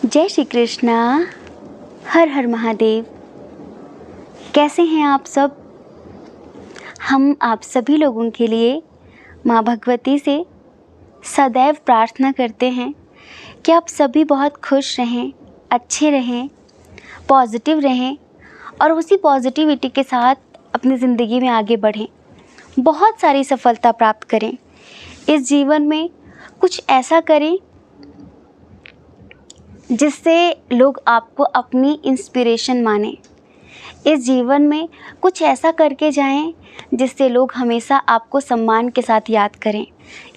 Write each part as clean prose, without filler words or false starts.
जय श्री कृष्णा। हर हर महादेव। कैसे हैं आप सब? हम आप सभी लोगों के लिए माँ भगवती से सदैव प्रार्थना करते हैं कि आप सभी बहुत खुश रहें, अच्छे रहें, पॉजिटिव रहें और उसी पॉजिटिविटी के साथ अपनी ज़िंदगी में आगे बढ़ें, बहुत सारी सफलता प्राप्त करें। इस जीवन में कुछ ऐसा करें जिससे लोग आपको अपनी इंस्पिरेशन मानें। इस जीवन में कुछ ऐसा करके जाएं जिससे लोग हमेशा आपको सम्मान के साथ याद करें।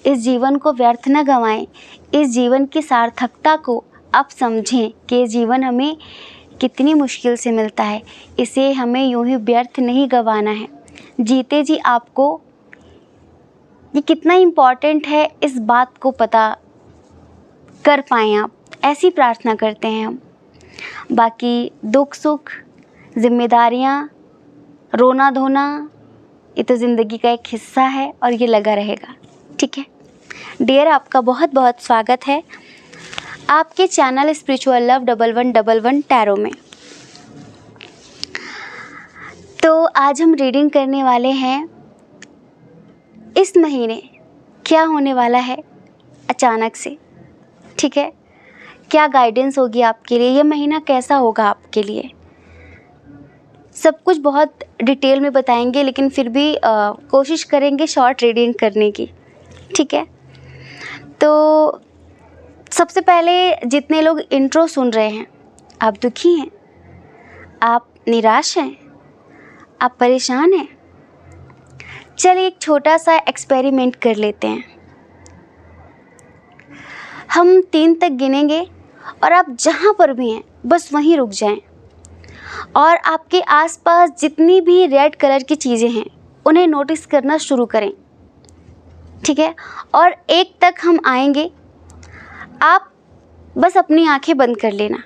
इस जीवन को व्यर्थ न गंवाएं। इस जीवन की सार्थकता को आप समझें कि जीवन हमें कितनी मुश्किल से मिलता है। इसे हमें यूं ही व्यर्थ नहीं गंवाना है। जीते जी आपको ये कितना इम्पॉर्टेंट है इस बात को पता कर पाएँ आप, ऐसी प्रार्थना करते हैं हम। बाकी दुख सुख, जिम्मेदारियाँ, रोना धोना, ये तो ज़िंदगी का एक हिस्सा है और ये लगा रहेगा। ठीक है डियर, आपका बहुत बहुत स्वागत है आपके चैनल स्पिरिचुअल लव 1111 टैरो में। तो आज हम रीडिंग करने वाले हैं इस महीने क्या होने वाला है अचानक से। ठीक है, क्या गाइडेंस होगी आपके लिए, ये महीना कैसा होगा आपके लिए, सब कुछ बहुत डिटेल में बताएंगे, लेकिन फिर भी कोशिश करेंगे शॉर्ट रीडिंग करने की। ठीक है, तो सबसे पहले जितने लोग इंट्रो सुन रहे हैं, आप दुखी हैं, आप निराश हैं, आप परेशान हैं, चलिए एक छोटा सा एक्सपेरिमेंट कर लेते हैं। हम 3 तक गिनेंगे और आप जहाँ पर भी हैं बस वहीं रुक जाएं और आपके आसपास जितनी भी रेड कलर की चीज़ें हैं उन्हें नोटिस करना शुरू करें। ठीक है, और 1 तक हम आएंगे, आप बस अपनी आंखें बंद कर लेना।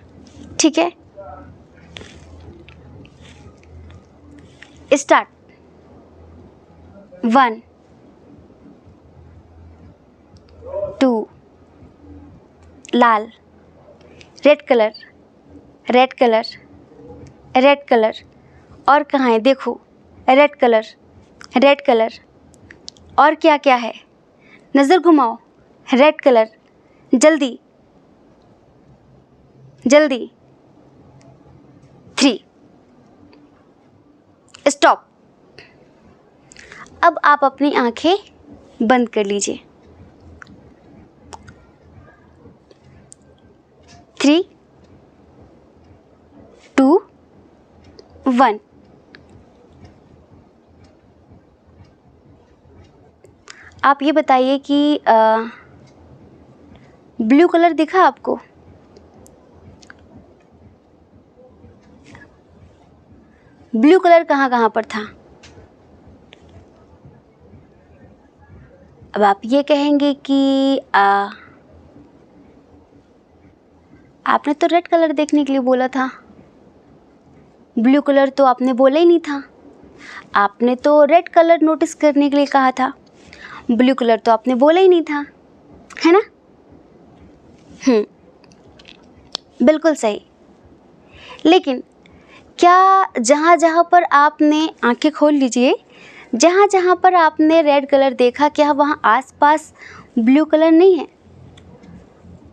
ठीक है, स्टार्ट। 1 2 लाल, red colour, red colour, red colour, और कहाँ है देखो, रेड कलर, रेड कलर, और क्या क्या है, नज़र घुमाओ, रेड कलर, जल्दी जल्दी। 3 स्टॉप। अब आप अपनी आंखें बंद कर लीजिए। 3 2 1। आप ये बताइए कि ब्लू कलर दिखा आपको? ब्लू कलर कहाँ कहाँ पर था? अब आप ये कहेंगे कि आपने तो रेड कलर देखने के लिए बोला था, ब्लू कलर तो आपने बोला ही नहीं था। आपने तो रेड कलर नोटिस करने के लिए कहा था, ब्लू कलर तो आपने बोला ही नहीं था, है ना? बिल्कुल सही। लेकिन क्या जहाँ जहाँ पर आपने आंखें खोल लीजिए, जहाँ जहाँ पर आपने रेड कलर देखा, क्या वहाँ आसपास ब्लू कलर नहीं है?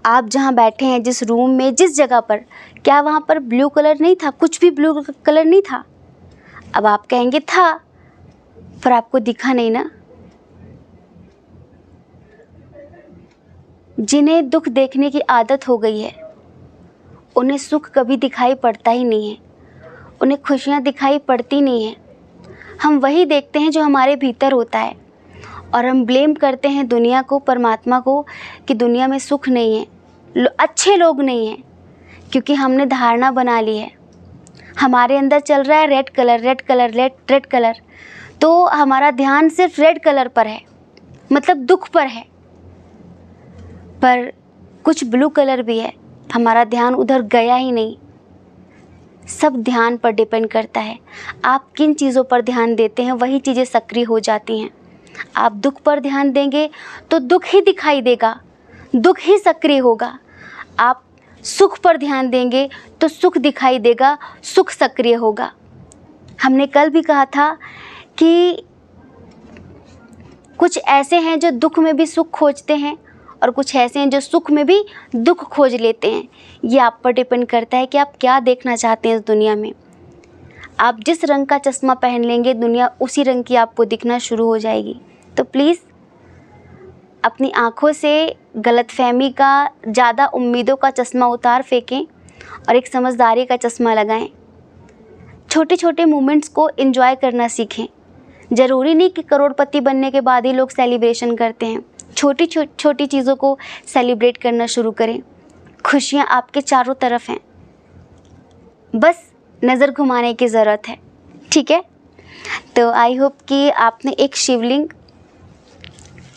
आप जहाँ बैठे हैं, जिस रूम में, जिस जगह पर, क्या वहाँ पर ब्लू कलर नहीं था? कुछ भी ब्लू कलर नहीं था? अब आप कहेंगे था, पर आपको दिखा नहीं ना। जिन्हें दुख देखने की आदत हो गई है उन्हें सुख कभी दिखाई पड़ता ही नहीं है, उन्हें खुशियाँ दिखाई पड़ती नहीं हैं। हम वही देखते हैं जो हमारे भीतर होता है और हम ब्लेम करते हैं दुनिया को, परमात्मा को, कि दुनिया में सुख नहीं है, अच्छे लोग नहीं हैं, क्योंकि हमने धारणा बना ली है। हमारे अंदर चल रहा है red colour, red colour, red colour, तो हमारा ध्यान सिर्फ रेड कलर पर है, मतलब दुख पर है। पर कुछ ब्लू कलर भी है, हमारा ध्यान उधर गया ही नहीं। सब ध्यान पर डिपेंड करता है। आप किन चीज़ों पर ध्यान देते हैं वही चीज़ें सक्रिय हो जाती हैं। आप दुख पर ध्यान देंगे तो दुख ही दिखाई देगा, दुख ही सक्रिय होगा। आप सुख पर ध्यान देंगे तो सुख दिखाई देगा, सुख सक्रिय होगा। हमने कल भी कहा था कि कुछ ऐसे हैं जो दुख में भी सुख खोजते हैं और कुछ ऐसे हैं जो सुख में भी दुख खोज लेते हैं। ये आप पर डिपेंड करता है कि आप क्या देखना चाहते हैं इस दुनिया में। आप जिस रंग का चश्मा पहन लेंगे, दुनिया उसी रंग की आपको दिखना शुरू हो जाएगी। तो प्लीज़ अपनी आँखों से गलतफहमी का, ज़्यादा उम्मीदों का चश्मा उतार फेंकें और एक समझदारी का चश्मा लगाएं। छोटे छोटे मोमेंट्स को एंजॉय करना सीखें। ज़रूरी नहीं कि करोड़पति बनने के बाद ही लोग सेलिब्रेशन करते हैं। छोटी छोटी चीज़ों को सेलिब्रेट करना शुरू करें। खुशियाँ आपके चारों तरफ हैं, बस नज़र घुमाने की ज़रूरत है। ठीक है, तो आई होप कि आपने एक शिवलिंग,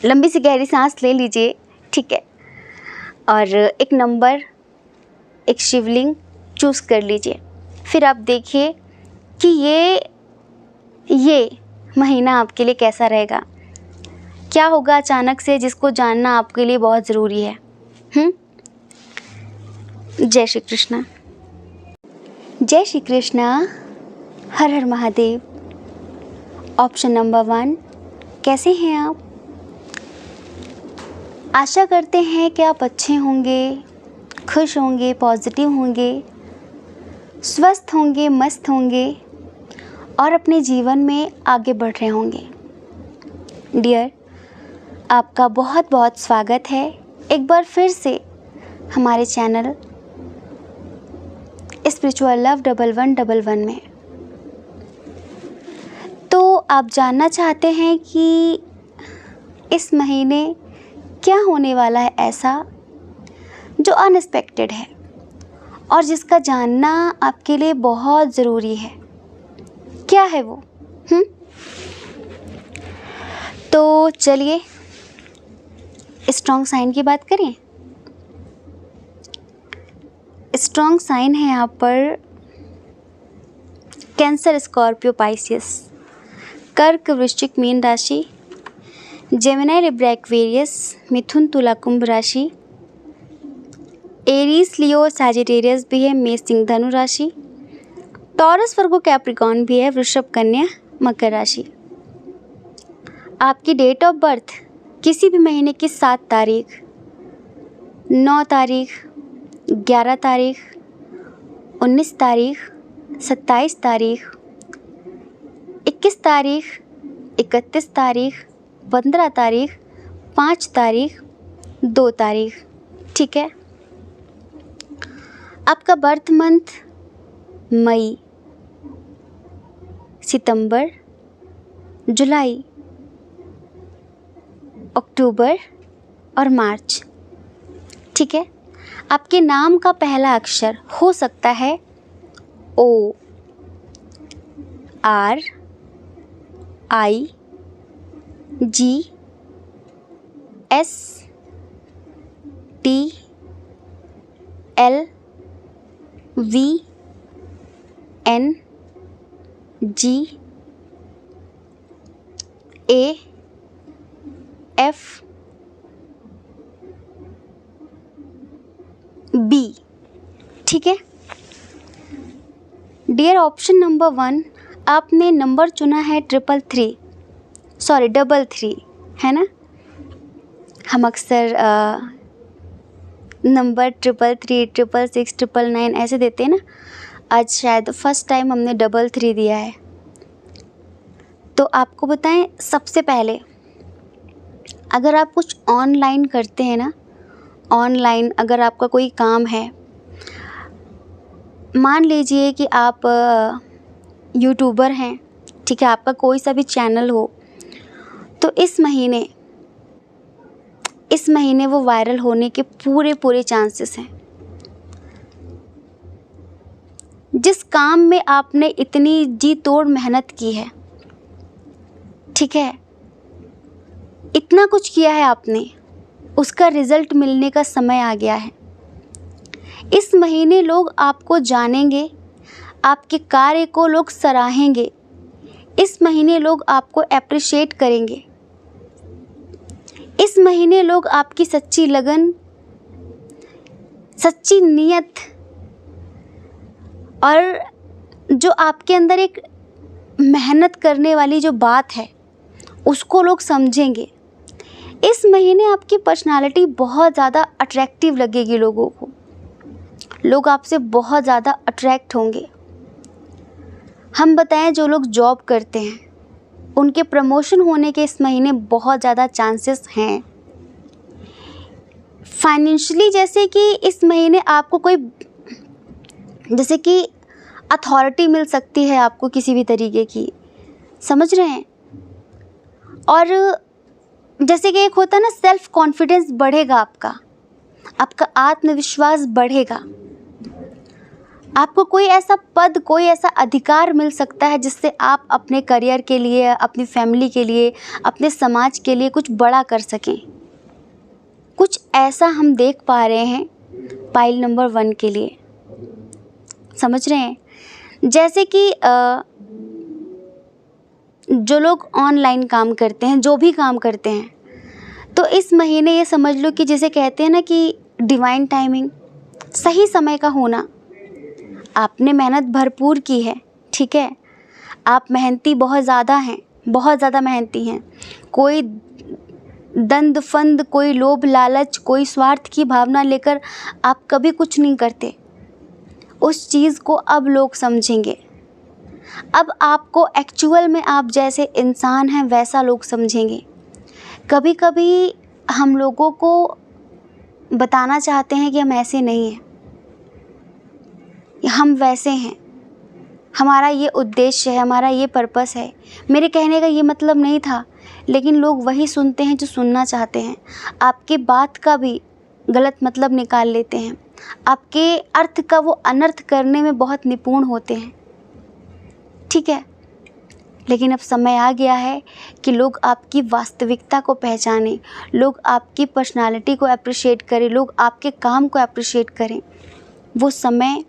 लंबी सी गहरी सांस ले लीजिए, ठीक है, और एक नंबर, एक शिवलिंग चूज़ कर लीजिए। फिर आप देखिए कि ये महीना आपके लिए कैसा रहेगा, क्या होगा अचानक से, जिसको जानना आपके लिए बहुत ज़रूरी है। जय श्री कृष्णा। जय श्री कृष्णा। हर हर महादेव। ऑप्शन नंबर 1, कैसे हैं आप? आशा करते हैं कि आप अच्छे होंगे, खुश होंगे, पॉजिटिव होंगे, स्वस्थ होंगे, मस्त होंगे और अपने जीवन में आगे बढ़ रहे होंगे। डियर, आपका बहुत बहुत स्वागत है एक बार फिर से हमारे चैनल स्पिरिचुअल लव 1111 में। तो आप जानना चाहते हैं कि इस महीने क्या होने वाला है ऐसा जो अनएक्सपेक्टेड है और जिसका जानना आपके लिए बहुत ज़रूरी है। क्या है वो? तो चलिए स्ट्रॉन्ग साइन की बात करें। स्ट्रॉन्ग साइन है यहाँ पर कैंसर, स्कॉर्पियो, पाइसियस, कर्क, वृश्चिक, मीन राशि, जेमिनी, लिब्रा, एक्वेरियस, मिथुन, तुला, कुंभ राशि, एरीज, लियो, सैजिटेरियस भी है, मेष, सिंह, धनु राशि, टॉरस, वर्गो, कैप्रिकॉर्न भी है, वृषभ, कन्या, मकर राशि। आपकी डेट ऑफ बर्थ किसी भी महीने की 7 तारीख, 9 तारीख, 11 तारीख, 19 तारीख, 27 तारीख, 21 तारीख, 31 तारीख, 15 तारीख, 5 तारीख, 2 तारीख। ठीक है। आपका बर्थ मंथ मई, सितंबर, जुलाई, अक्टूबर और मार्च। ठीक है। आपके नाम का पहला अक्षर हो सकता है O, R, I, G, S, T, L, V, N, G, A, F, B. ठीक है डियर, ऑप्शन नंबर 1 आपने नंबर चुना है 333 है ना। हम अक्सर नंबर 333, 666, 999 ऐसे देते हैं ना। आज शायद फर्स्ट टाइम हमने 33 दिया है। तो आपको बताएं, सबसे पहले अगर आप कुछ ऑनलाइन करते हैं ना, ऑनलाइन अगर आपका कोई काम है, मान लीजिए कि आप यूट्यूबर हैं, ठीक है, आपका कोई सा भी चैनल हो, तो इस महीने वो वायरल होने के पूरे चांसेस हैं। जिस काम में आपने इतनी जी तोड़ मेहनत की है, ठीक है, इतना कुछ किया है आपने, उसका रिज़ल्ट मिलने का समय आ गया है। इस महीने लोग आपको जानेंगे, आपके कार्य को लोग सराहेंगे। इस महीने लोग आपको एप्रिशिएट करेंगे। इस महीने लोग आपकी सच्ची लगन सच्ची नीयत और जो आपके अंदर एक मेहनत करने वाली जो बात है उसको लोग समझेंगे। इस महीने आपकी पर्सनालिटी बहुत ज़्यादा अट्रैक्टिव लगेगी लोगों को, लोग आपसे बहुत ज़्यादा अट्रैक्ट होंगे। हम बताएं जो लोग जॉब करते हैं उनके प्रमोशन होने के इस महीने बहुत ज़्यादा चांसेस हैं। फाइनेंशियली जैसे कि इस महीने आपको कोई जैसे कि अथॉरिटी मिल सकती है आपको किसी भी तरीके की, समझ रहे हैं। और जैसे कि एक होता है ना, सेल्फ कॉन्फिडेंस बढ़ेगा आपका आत्मविश्वास बढ़ेगा। आपको कोई ऐसा पद, कोई ऐसा अधिकार मिल सकता है जिससे आप अपने करियर के लिए, अपनी फैमिली के लिए, अपने समाज के लिए कुछ बड़ा कर सकें। कुछ ऐसा हम देख पा रहे हैं पाइल नंबर 1 के लिए, समझ रहे हैं। जैसे कि जो लोग ऑनलाइन काम करते हैं, जो भी काम करते हैं, तो इस महीने ये समझ लो कि जिसे कहते हैं ना कि डिवाइन टाइमिंग, सही समय का होना। आपने मेहनत भरपूर की है, ठीक है, आप मेहनती बहुत ज़्यादा हैं, बहुत ज़्यादा मेहनती हैं। कोई दंड फंद, कोई लोभ लालच, कोई स्वार्थ की भावना लेकर आप कभी कुछ नहीं करते। उस चीज़ को अब लोग समझेंगे। अब आपको एक्चुअल में आप जैसे इंसान हैं वैसा लोग समझेंगे। कभी कभी हम लोगों को बताना चाहते हैं कि हम ऐसे नहीं हैं, हम वैसे हैं, हमारा ये उद्देश्य है, हमारा ये पर्पस है। मेरे कहने का ये मतलब नहीं था, लेकिन लोग वही सुनते हैं जो सुनना चाहते हैं। आपके बात का भी गलत मतलब निकाल लेते हैं, आपके अर्थ का वो अनर्थ करने में बहुत निपुण होते हैं, ठीक है। लेकिन अब समय आ गया है कि लोग आपकी वास्तविकता को पहचानें, लोग आपकी पर्सनालिटी को अप्रिशिएट करें, लोग आपके काम को अप्रिशिएट करें। वो समय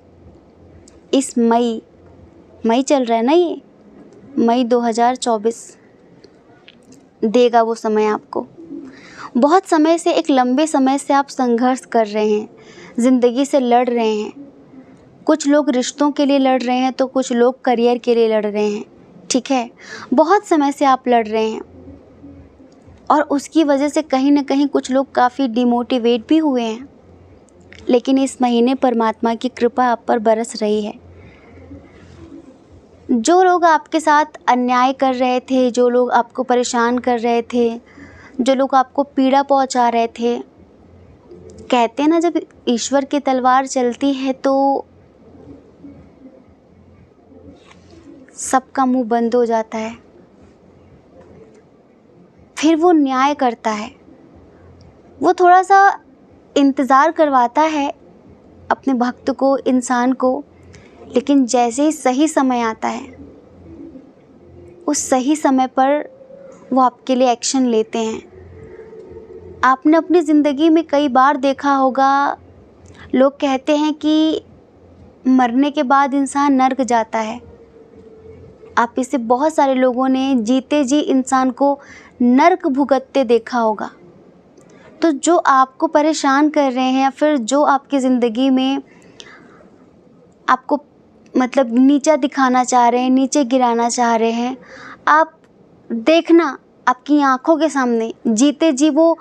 इस मई चल रहा है ना, ये मई 2024 देगा वो समय आपको। बहुत समय से, एक लंबे समय से आप संघर्ष कर रहे हैं, ज़िंदगी से लड़ रहे हैं। कुछ लोग रिश्तों के लिए लड़ रहे हैं तो कुछ लोग करियर के लिए लड़ रहे हैं, ठीक है। बहुत समय से आप लड़ रहे हैं और उसकी वजह से कहीं ना कहीं कुछ लोग काफ़ी डिमोटिवेट भी हुए हैं। लेकिन इस महीने परमात्मा की कृपा आप पर बरस रही है। जो लोग आपके साथ अन्याय कर रहे थे, जो लोग आपको परेशान कर रहे थे, जो लोग आपको पीड़ा पहुंचा रहे थे, कहते हैं ना जब ईश्वर की तलवार चलती है तो सबका मुंह बंद हो जाता है। फिर वो न्याय करता है, वो थोड़ा सा इंतज़ार करवाता है अपने भक्त को, इंसान को। लेकिन जैसे ही सही समय आता है, उस सही समय पर वो आपके लिए एक्शन लेते हैं। आपने अपनी ज़िंदगी में कई बार देखा होगा, लोग कहते हैं कि मरने के बाद इंसान नर्क जाता है। आप इसे बहुत सारे लोगों ने जीते जी इंसान को नर्क भुगतते देखा होगा। तो जो आपको परेशान कर रहे हैं या फिर जो आपकी ज़िंदगी में आपको मतलब नीचा दिखाना चाह रहे हैं, नीचे गिराना चाह रहे हैं, आप देखना आपकी आंखों के सामने जीते जी वो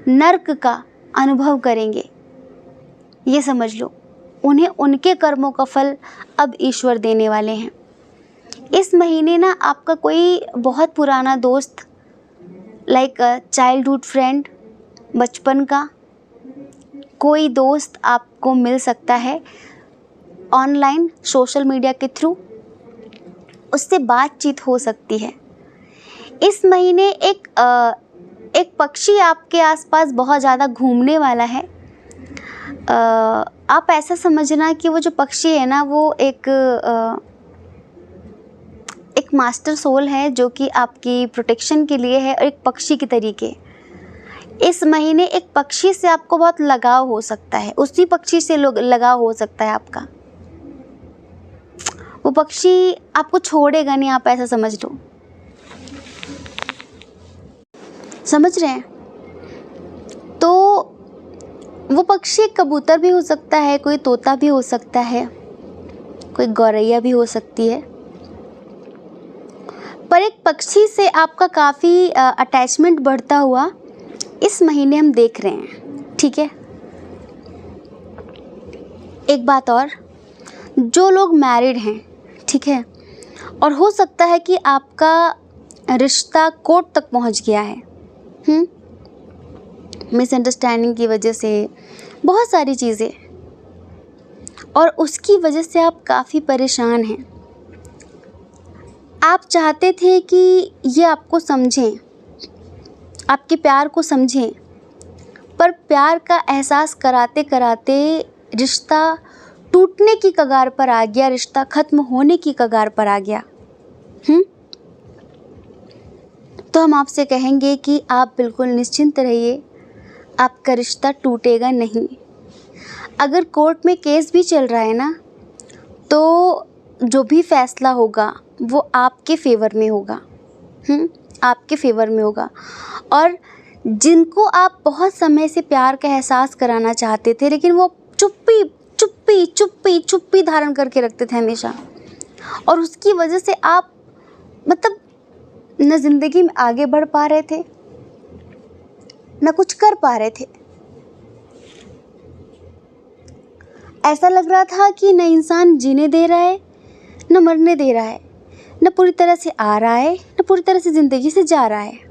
नर्क का अनुभव करेंगे। ये समझ लो, उन्हें उनके कर्मों का फल अब ईश्वर देने वाले हैं। इस महीने ना आपका कोई बहुत पुराना दोस्त, लाइक चाइल्डहुड फ्रेंड, बचपन का कोई दोस्त आपको मिल सकता है ऑनलाइन, सोशल मीडिया के थ्रू, उससे बातचीत हो सकती है। इस महीने एक पक्षी आपके आसपास बहुत ज़्यादा घूमने वाला है। आप ऐसा समझना कि वो जो पक्षी है ना, वो एक मास्टर सोल है जो कि आपकी प्रोटेक्शन के लिए है, और एक पक्षी के तरीके। इस महीने एक पक्षी से आपको बहुत लगाव हो सकता है, उसी पक्षी से लगाव हो सकता है आपका। वो पक्षी आपको छोड़ेगा नहीं, आप ऐसा समझ लो। समझ रहे हैं? तो वो पक्षी एक कबूतर भी हो सकता है, कोई तोता भी हो सकता है, कोई गौरैया भी हो सकती है, पर एक पक्षी से आपका काफ़ी अटैचमेंट बढ़ता हुआ इस महीने हम देख रहे हैं। ठीक है, एक बात और, जो लोग मैरिड हैं, ठीक है, और हो सकता है कि आपका रिश्ता कोर्ट तक पहुंच गया है, मिसअंडरस्टैंडिंग की वजह से, बहुत सारी चीज़ें, और उसकी वजह से आप काफ़ी परेशान हैं। आप चाहते थे कि ये आपको समझें, आपके प्यार को समझें, पर प्यार का एहसास कराते कराते रिश्ता टूटने की कगार पर आ गया, रिश्ता ख़त्म होने की कगार पर आ गया। तो हम आपसे कहेंगे कि आप बिल्कुल निश्चिंत रहिए, आपका रिश्ता टूटेगा नहीं। अगर कोर्ट में केस भी चल रहा है ना, तो जो भी फैसला होगा वो आपके फेवर में होगा, आपके फेवर में होगा। और जिनको आप बहुत समय से प्यार का एहसास कराना चाहते थे, लेकिन वो चुप्पी चुप्पी चुप्पी चुप्पी धारण करके रखते थे हमेशा, और उसकी वजह से आप मतलब न ज़िंदगी में आगे बढ़ पा रहे थे, न कुछ कर पा रहे थे। ऐसा लग रहा था कि न इंसान जीने दे रहा है, न मरने दे रहा है, न पूरी तरह से आ रहा है, न पूरी तरह से ज़िंदगी से जा रहा है।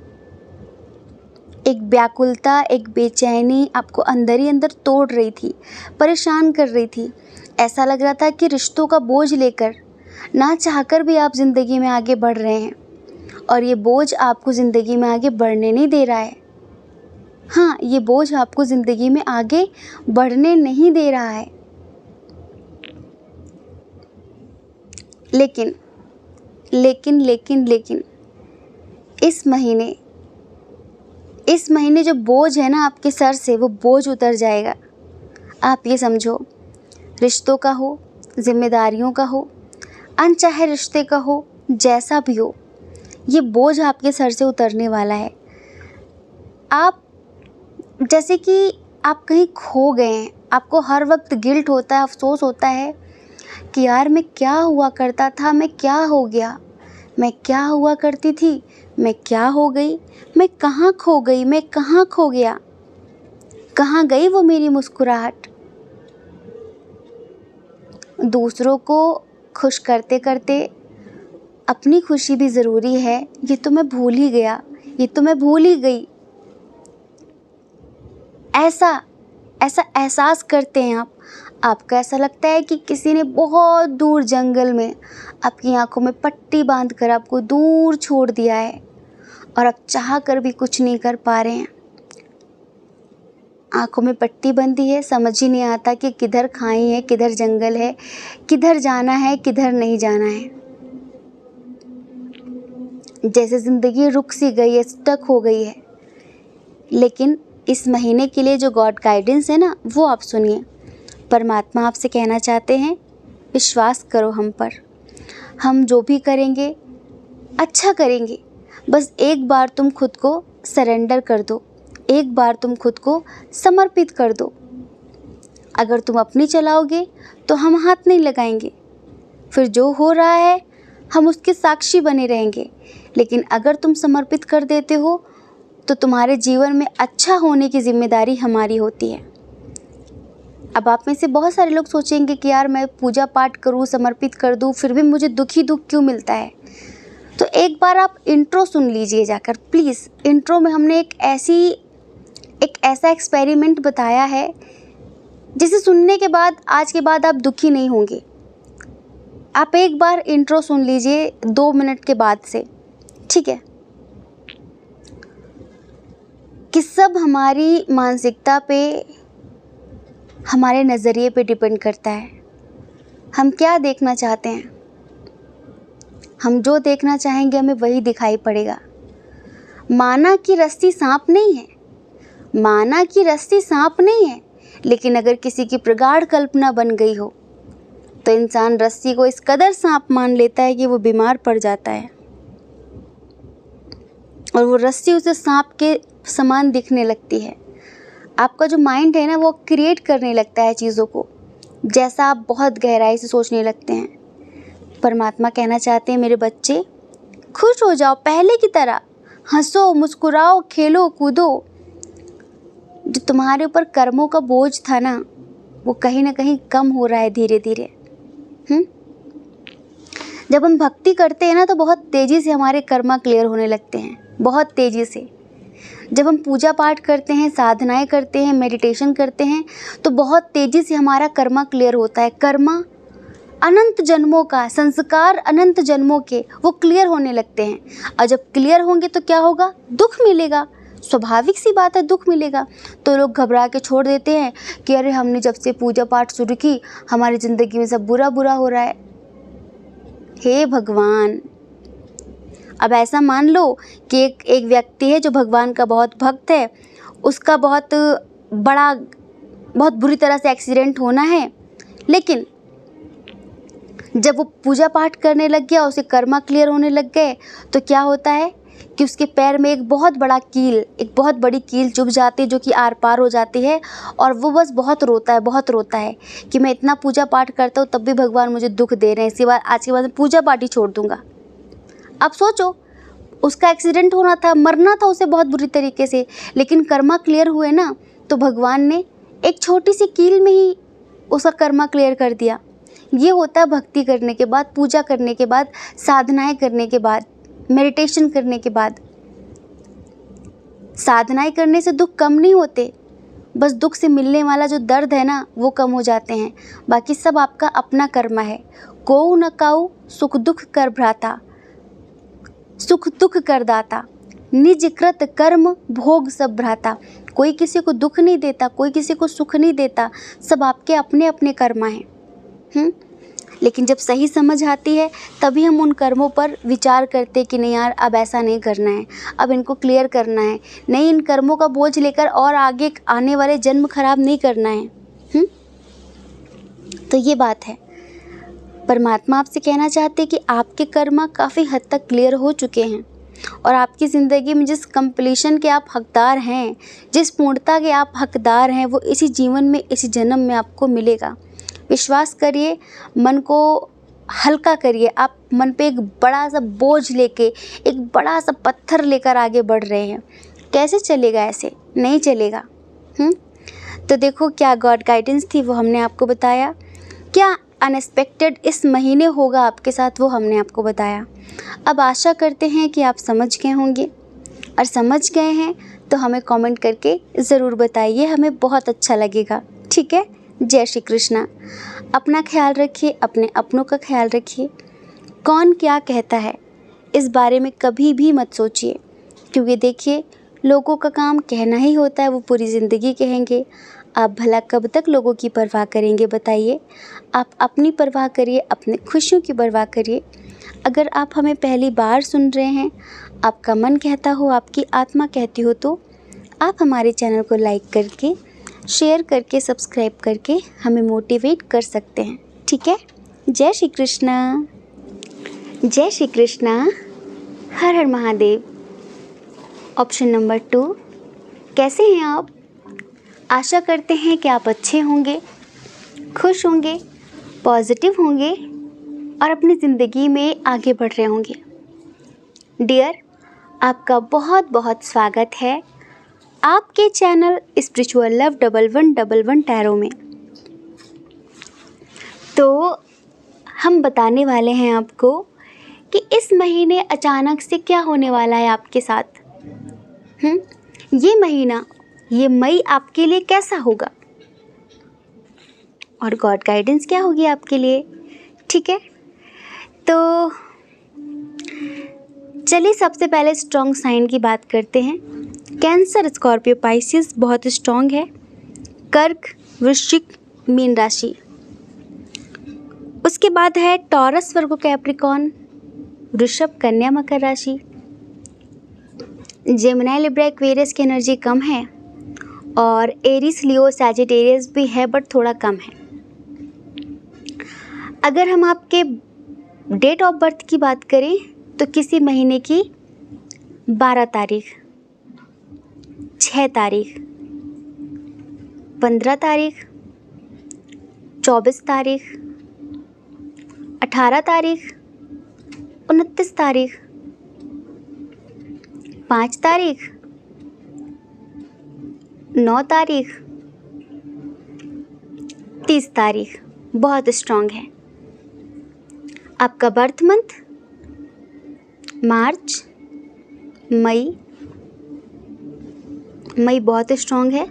एक व्याकुलता, एक बेचैनी आपको अंदर ही अंदर तोड़ रही थी, परेशान कर रही थी। ऐसा लग रहा था कि रिश्तों का बोझ लेकर ना चाहकर भी आप ज़िंदगी में आगे बढ़ रहे हैं, और ये बोझ आपको ज़िंदगी में आगे बढ़ने नहीं दे रहा है। हाँ, ये बोझ आपको ज़िंदगी में आगे बढ़ने नहीं दे रहा है। लेकिन लेकिन लेकिन लेकिन इस महीने जो बोझ है ना आपके सर से, वो बोझ उतर जाएगा। आप ये समझो, रिश्तों का हो, जिम्मेदारियों का हो, अनचाहे रिश्ते का हो, जैसा भी हो, ये बोझ आपके सर से उतरने वाला है। आप जैसे कि आप कहीं खो गए हैं, आपको हर वक्त गिल्ट होता है, अफसोस होता है कि यार मैं क्या हुआ करता था, मैं क्या हो गया, मैं क्या हुआ करती थी, मैं क्या हो गई, मैं कहाँ खो गई, मैं कहाँ खो गया, कहाँ गई वो मेरी मुस्कुराहट। दूसरों को खुश करते करते अपनी खुशी भी ज़रूरी है, ये तो मैं भूल ही गया, ये तो मैं भूल ही गई। ऐसा एहसास करते हैं आप। आपको ऐसा लगता है कि किसी ने बहुत दूर जंगल में आपकी आंखों में पट्टी बांधकर आपको दूर छोड़ दिया है, और आप चाह कर भी कुछ नहीं कर पा रहे हैं। आंखों में पट्टी बंधी है, समझ ही नहीं आता कि किधर खाई है, किधर जंगल है, किधर जाना है, किधर नहीं जाना है। जैसे ज़िंदगी रुक सी गई है, स्टक हो गई है। लेकिन इस महीने के लिए जो गॉड गाइडेंस है ना, वो आप सुनिए। परमात्मा आपसे कहना चाहते हैं, विश्वास करो हम पर, हम जो भी करेंगे अच्छा करेंगे। बस एक बार तुम खुद को सरेंडर कर दो, एक बार तुम खुद को समर्पित कर दो। अगर तुम अपनी चलाओगे तो हम हाथ नहीं लगाएंगे, फिर जो हो रहा है हम उसके साक्षी बने रहेंगे। लेकिन अगर तुम समर्पित कर देते हो तो तुम्हारे जीवन में अच्छा होने की जिम्मेदारी हमारी होती है। अब आप में से बहुत सारे लोग सोचेंगे कि यार मैं पूजा पाठ करूँ, समर्पित कर दूँ, फिर भी मुझे दुख ही दुख क्यों मिलता है। तो एक बार आप इंट्रो सुन लीजिए जाकर प्लीज़। इंट्रो में हमने एक ऐसा एक्सपेरिमेंट बताया है जिसे सुनने के बाद आज के बाद आप दुखी नहीं होंगे। आप एक बार इंट्रो सुन लीजिए 2 मिनट के बाद से, ठीक है। कि सब हमारी मानसिकता पे, हमारे नज़रिए पे डिपेंड करता है। हम क्या देखना चाहते हैं, हम जो देखना चाहेंगे हमें वही दिखाई पड़ेगा। माना कि रस्सी सांप नहीं है, माना कि रस्सी सांप नहीं है, लेकिन अगर किसी की प्रगाढ़ कल्पना बन गई हो तो इंसान रस्सी को इस कदर सांप मान लेता है कि वो बीमार पड़ जाता है, और वो रस्सी उसे सांप के समान दिखने लगती है। आपका जो माइंड है ना वो क्रिएट करने लगता है चीज़ों को, जैसा आप बहुत गहराई से सोचने लगते हैं। परमात्मा कहना चाहते हैं मेरे बच्चे, खुश हो जाओ, पहले की तरह हंसो, मुस्कुराओ, खेलो, कूदो। जो तुम्हारे ऊपर कर्मों का बोझ था ना, वो कहीं ना कहीं कम हो रहा है धीरे धीरे। जब हम भक्ति करते हैं ना तो बहुत तेज़ी से हमारे कर्म क्लियर होने लगते हैं, बहुत तेज़ी से। जब हम पूजा पाठ करते हैं, साधनाएं करते हैं, मेडिटेशन करते हैं, तो बहुत तेज़ी से हमारा कर्म क्लियर होता है। कर्म अनंत जन्मों का, संस्कार अनंत जन्मों के, वो क्लियर होने लगते हैं। और जब क्लियर होंगे तो क्या होगा? दुख मिलेगा। स्वाभाविक सी बात है, दुख मिलेगा। तो लोग घबरा के छोड़ देते हैं कि अरे हमने जब से पूजा पाठ शुरू की हमारी ज़िंदगी में सब बुरा बुरा हो रहा है। हे भगवान, अब ऐसा मान लो कि एक व्यक्ति है जो भगवान का बहुत भक्त है, उसका बहुत बुरी तरह से एक्सीडेंट होना है, लेकिन जब वो पूजा पाठ करने लग गया, उसे कर्मा क्लियर होने लग गए, तो क्या होता है कि उसके पैर में एक बहुत बड़ी कील चुभ जाती है, जो कि आर पार हो जाती है। और वो बस बहुत रोता है कि मैं इतना पूजा पाठ करता हूँ तब भी भगवान मुझे दुख दे रहे हैं, इसी बार आज के बाद मैं पूजा पाठ ही छोड़ दूँगा। अब सोचो, उसका एक्सीडेंट होना था, मरना था उसे बहुत बुरी तरीके से, लेकिन कर्मा क्लियर हुए ना, तो भगवान ने एक छोटी सी कील में ही उसका कर्मा क्लियर कर दिया। ये होता है भक्ति करने के बाद, पूजा करने के बाद, साधनाएं करने के बाद, मेडिटेशन करने के बाद। साधनाएं करने से दुख कम नहीं होते, बस दुख से मिलने वाला जो दर्द है ना वो कम हो जाते हैं। बाकी सब आपका अपना कर्म है। कोउ न काऊ सुख दुख कर भ्राता, सुख दुख कर दाता, निज कृत कर्म भोग सब भ्राता। कोई किसी को दुख नहीं देता, कोई किसी को सुख नहीं देता, सब आपके अपने अपने कर्म हैं। लेकिन जब सही समझ आती है तभी हम उन कर्मों पर विचार करते कि नहीं यार, अब ऐसा नहीं करना है, अब इनको क्लियर करना है, नहीं इन कर्मों का बोझ लेकर और आगे आने वाले जन्म खराब नहीं करना है। तो ये बात है। परमात्मा आपसे कहना चाहते हैं कि आपके कर्म काफ़ी हद तक क्लियर हो चुके हैं और आपकी ज़िंदगी में जिस कंप्लीशन के आप हकदार हैं, जिस पूर्णता के आप हकदार हैं, वो इसी जीवन में, इसी जन्म में आपको मिलेगा। विश्वास करिए, मन को हल्का करिए। आप मन पे एक बड़ा सा बोझ लेके, एक बड़ा सा पत्थर लेकर आगे बढ़ रहे हैं। कैसे चलेगा? ऐसे नहीं चलेगा। तो देखो, क्या गॉड गाइडेंस थी वो हमने आपको बताया, क्या अनएक्सपेक्टेड इस महीने होगा आपके साथ वो हमने आपको बताया। अब आशा करते हैं कि आप समझ गए होंगे, और समझ गए हैं तो हमें कमेंट करके ज़रूर बताइए, हमें बहुत अच्छा लगेगा। ठीक है? जय श्री कृष्णा। अपना ख्याल रखिए, अपने अपनों का ख्याल रखिए। कौन क्या कहता है इस बारे में कभी भी मत सोचिए, क्योंकि देखिए, लोगों का काम कहना ही होता है, वो पूरी ज़िंदगी कहेंगे। आप भला कब तक लोगों की परवाह करेंगे बताइए? आप अपनी परवाह करिए, अपने खुशियों की परवाह करिए। अगर आप हमें पहली बार सुन रहे हैं, आपका मन कहता हो, आपकी आत्मा कहती हो, तो आप हमारे चैनल को लाइक करके, शेयर करके, सब्सक्राइब करके हमें मोटिवेट कर सकते हैं। ठीक है? जय श्री कृष्णा। जय श्री कृष्णा। हर हर महादेव। ऑप्शन नंबर 2, कैसे हैं आप? आशा करते हैं कि आप अच्छे होंगे, खुश होंगे, पॉजिटिव होंगे और अपनी ज़िंदगी में आगे बढ़ रहे होंगे। डियर, आपका बहुत बहुत स्वागत है आपके चैनल स्पिरिचुअल लव 1111 टैरो में। तो हम बताने वाले हैं आपको कि इस महीने अचानक से क्या होने वाला है आपके साथ। ये महीना, ये मई आपके लिए कैसा होगा और गॉड गाइडेंस क्या होगी आपके लिए। ठीक है? तो चलिए सबसे पहले स्ट्रॉन्ग साइन की बात करते हैं। कैंसर, स्कॉर्पियो, पाइसिस बहुत स्ट्रॉन्ग है। कर्क, वृश्चिक, मीन राशि। उसके बाद है टॉरस, वर्गो, कैप्रिकॉर्न, वृषभ, कन्या, मकर राशि। जेमिनी, लिब्रा, एक्वेरियस की एनर्जी कम है और एरीज, लियो, सैजिटेरियस भी है बट थोड़ा कम है। अगर हम आपके डेट ऑफ बर्थ की बात करें तो किसी महीने की 12 तारीख, 6 तारीख, 15 तारीख, 24 तारीख, 18 तारीख, 29 तारीख, 5 तारीख, 9 तारीख, 30 तारीख। बहुत स्ट्रॉन्ग है। आपका बर्थ मंथ मार्च, मई बहुत स्ट्रॉन्ग है।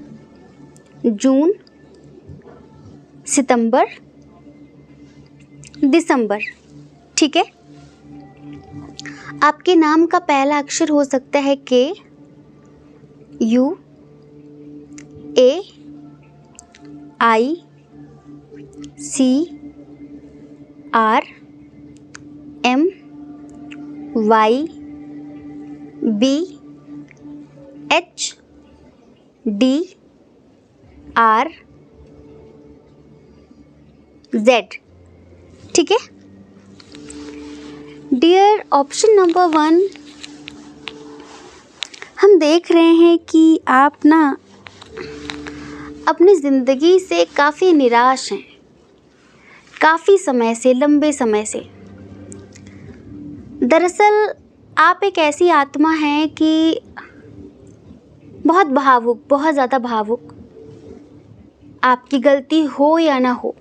जून, सितंबर, दिसंबर। ठीक है। आपके नाम का पहला अक्षर हो सकता है K, U, A, I, C, R, M, Y, B, H, D, R, Z. ठीक है। डियर ऑप्शन नंबर 1, हम देख रहे हैं कि आप ना अपनी ज़िंदगी से काफ़ी निराश हैं, काफ़ी समय से, लंबे समय से। दरअसल आप एक ऐसी आत्मा हैं कि बहुत भावुक, बहुत ज़्यादा भावुक। आपकी गलती हो या ना हो,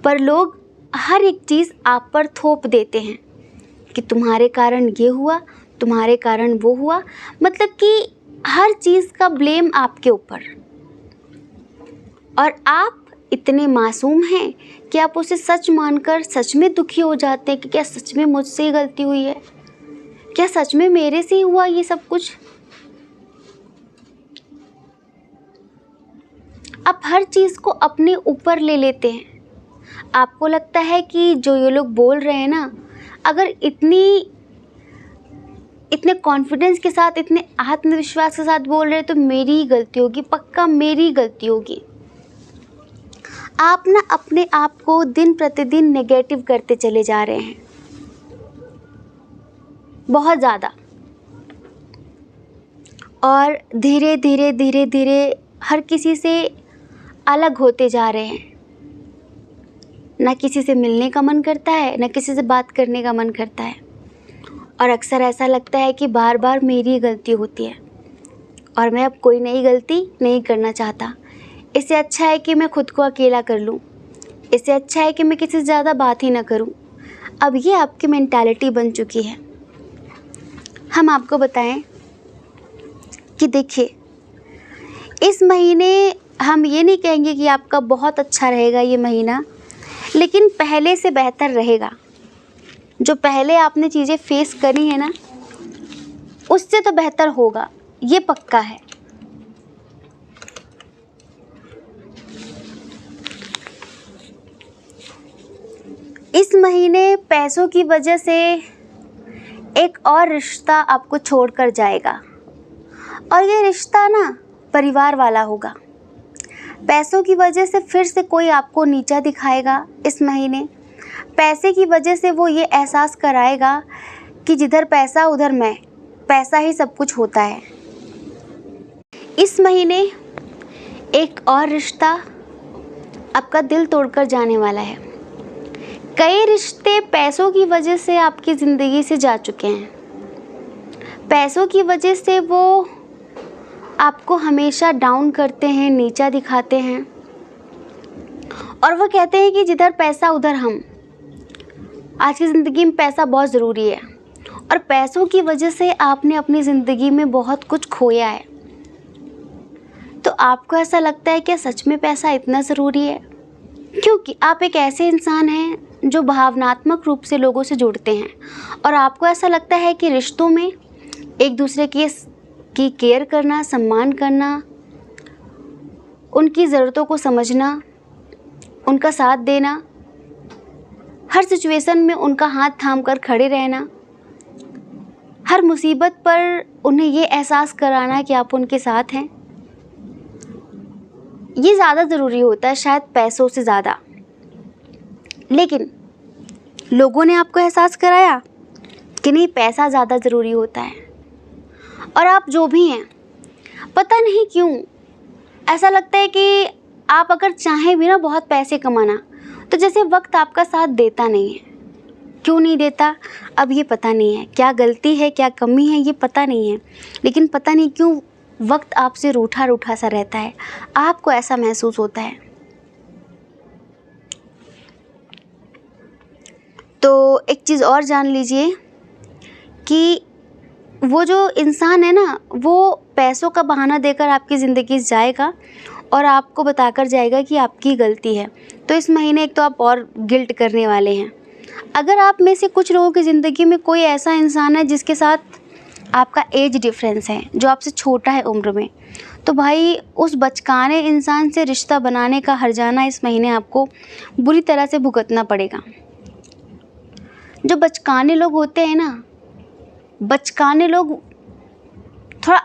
पर लोग हर एक चीज़ आप पर थोप देते हैं कि तुम्हारे कारण ये हुआ, तुम्हारे कारण वो हुआ। मतलब कि हर चीज़ का ब्लेम आपके ऊपर। और आप इतने मासूम हैं कि आप उसे सच मानकर सच में दुखी हो जाते हैं कि क्या सच में मुझसे ही गलती हुई है, क्या सच में मेरे से ही हुआ ये सब कुछ। आप हर चीज़ को अपने ऊपर ले लेते हैं। आपको लगता है कि जो ये लोग बोल रहे हैं ना, अगर इतने कॉन्फिडेंस के साथ, इतने आत्मविश्वास के साथ बोल रहे हैं तो मेरी ही गलती होगी, पक्का मेरी ही गलती होगी। आप ना अपने आप को दिन प्रतिदिन नेगेटिव करते चले जा रहे हैं, बहुत ज़्यादा। और धीरे धीरे धीरे धीरे हर किसी से अलग होते जा रहे हैं। ना किसी से मिलने का मन करता है, ना किसी से बात करने का मन करता है। और अक्सर ऐसा लगता है कि बार बार मेरी ही गलती होती है और मैं अब कोई नई गलती नहीं करना चाहता। इससे अच्छा है कि मैं खुद को अकेला कर लूँ, इससे अच्छा है कि मैं किसी से ज़्यादा बात ही ना करूँ। अब ये आपकी मेंटालिटी बन चुकी है। हम आपको बताएं कि देखिए, इस महीने हम ये नहीं कहेंगे कि आपका बहुत अच्छा रहेगा ये महीना, लेकिन पहले से बेहतर रहेगा। जो पहले आपने चीज़ें फेस करी है ना, उससे तो बेहतर होगा, ये पक्का है। इस महीने पैसों की वजह से एक और रिश्ता आपको छोड़कर जाएगा, और ये रिश्ता ना परिवार वाला होगा। पैसों की वजह से फिर से कोई आपको नीचा दिखाएगा इस महीने। पैसे की वजह से वो ये एहसास कराएगा कि जिधर पैसा उधर मैं, पैसा ही सब कुछ होता है। इस महीने एक और रिश्ता आपका दिल तोड़कर जाने वाला है। कई रिश्ते पैसों की वजह से आपकी ज़िंदगी से जा चुके हैं। पैसों की वजह से वो आपको हमेशा डाउन करते हैं, नीचा दिखाते हैं, और वो कहते हैं कि जिधर पैसा उधर हम। आज की ज़िंदगी में पैसा बहुत ज़रूरी है, और पैसों की वजह से आपने अपनी ज़िंदगी में बहुत कुछ खोया है। तो आपको ऐसा लगता है कि सच में पैसा इतना ज़रूरी है? क्योंकि आप एक ऐसे इंसान हैं जो भावनात्मक रूप से लोगों से जुड़ते हैं, और आपको ऐसा लगता है कि रिश्तों में एक दूसरे की केयर करना, सम्मान करना, उनकी ज़रूरतों को समझना, उनका साथ देना, हर सिचुएशन में उनका हाथ थाम कर खड़े रहना, हर मुसीबत पर उन्हें ये एहसास कराना कि आप उनके साथ हैं, ये ज़्यादा ज़रूरी होता है शायद पैसों से ज़्यादा। लेकिन लोगों ने आपको एहसास कराया कि नहीं, पैसा ज़्यादा ज़रूरी होता है। और आप जो भी हैं, पता नहीं क्यों ऐसा लगता है कि आप अगर चाहें भी ना बहुत पैसे कमाना, तो जैसे वक्त आपका साथ देता नहीं है। क्यों नहीं देता, अब ये पता नहीं है, क्या गलती है क्या कमी है ये पता नहीं है, लेकिन पता नहीं क्यों वक्त आपसे रूठा रूठा सा रहता है, आपको ऐसा महसूस होता है। तो एक चीज़ और जान लीजिए कि वो जो इंसान है ना, वो पैसों का बहाना देकर आपकी ज़िंदगी से जाएगा और आपको बताकर जाएगा कि आपकी गलती है। तो इस महीने एक तो आप और गिल्ट करने वाले हैं। अगर आप में से कुछ लोगों की ज़िंदगी में कोई ऐसा इंसान है जिसके साथ आपका एज डिफरेंस है, जो आपसे छोटा है उम्र में, तो भाई उस बचकाने इंसान से रिश्ता बनाने का हर्जाना इस महीने आपको बुरी तरह से भुगतना पड़ेगा। जो बचकाने लोग होते हैं ना, बचकाने लोग थोड़ा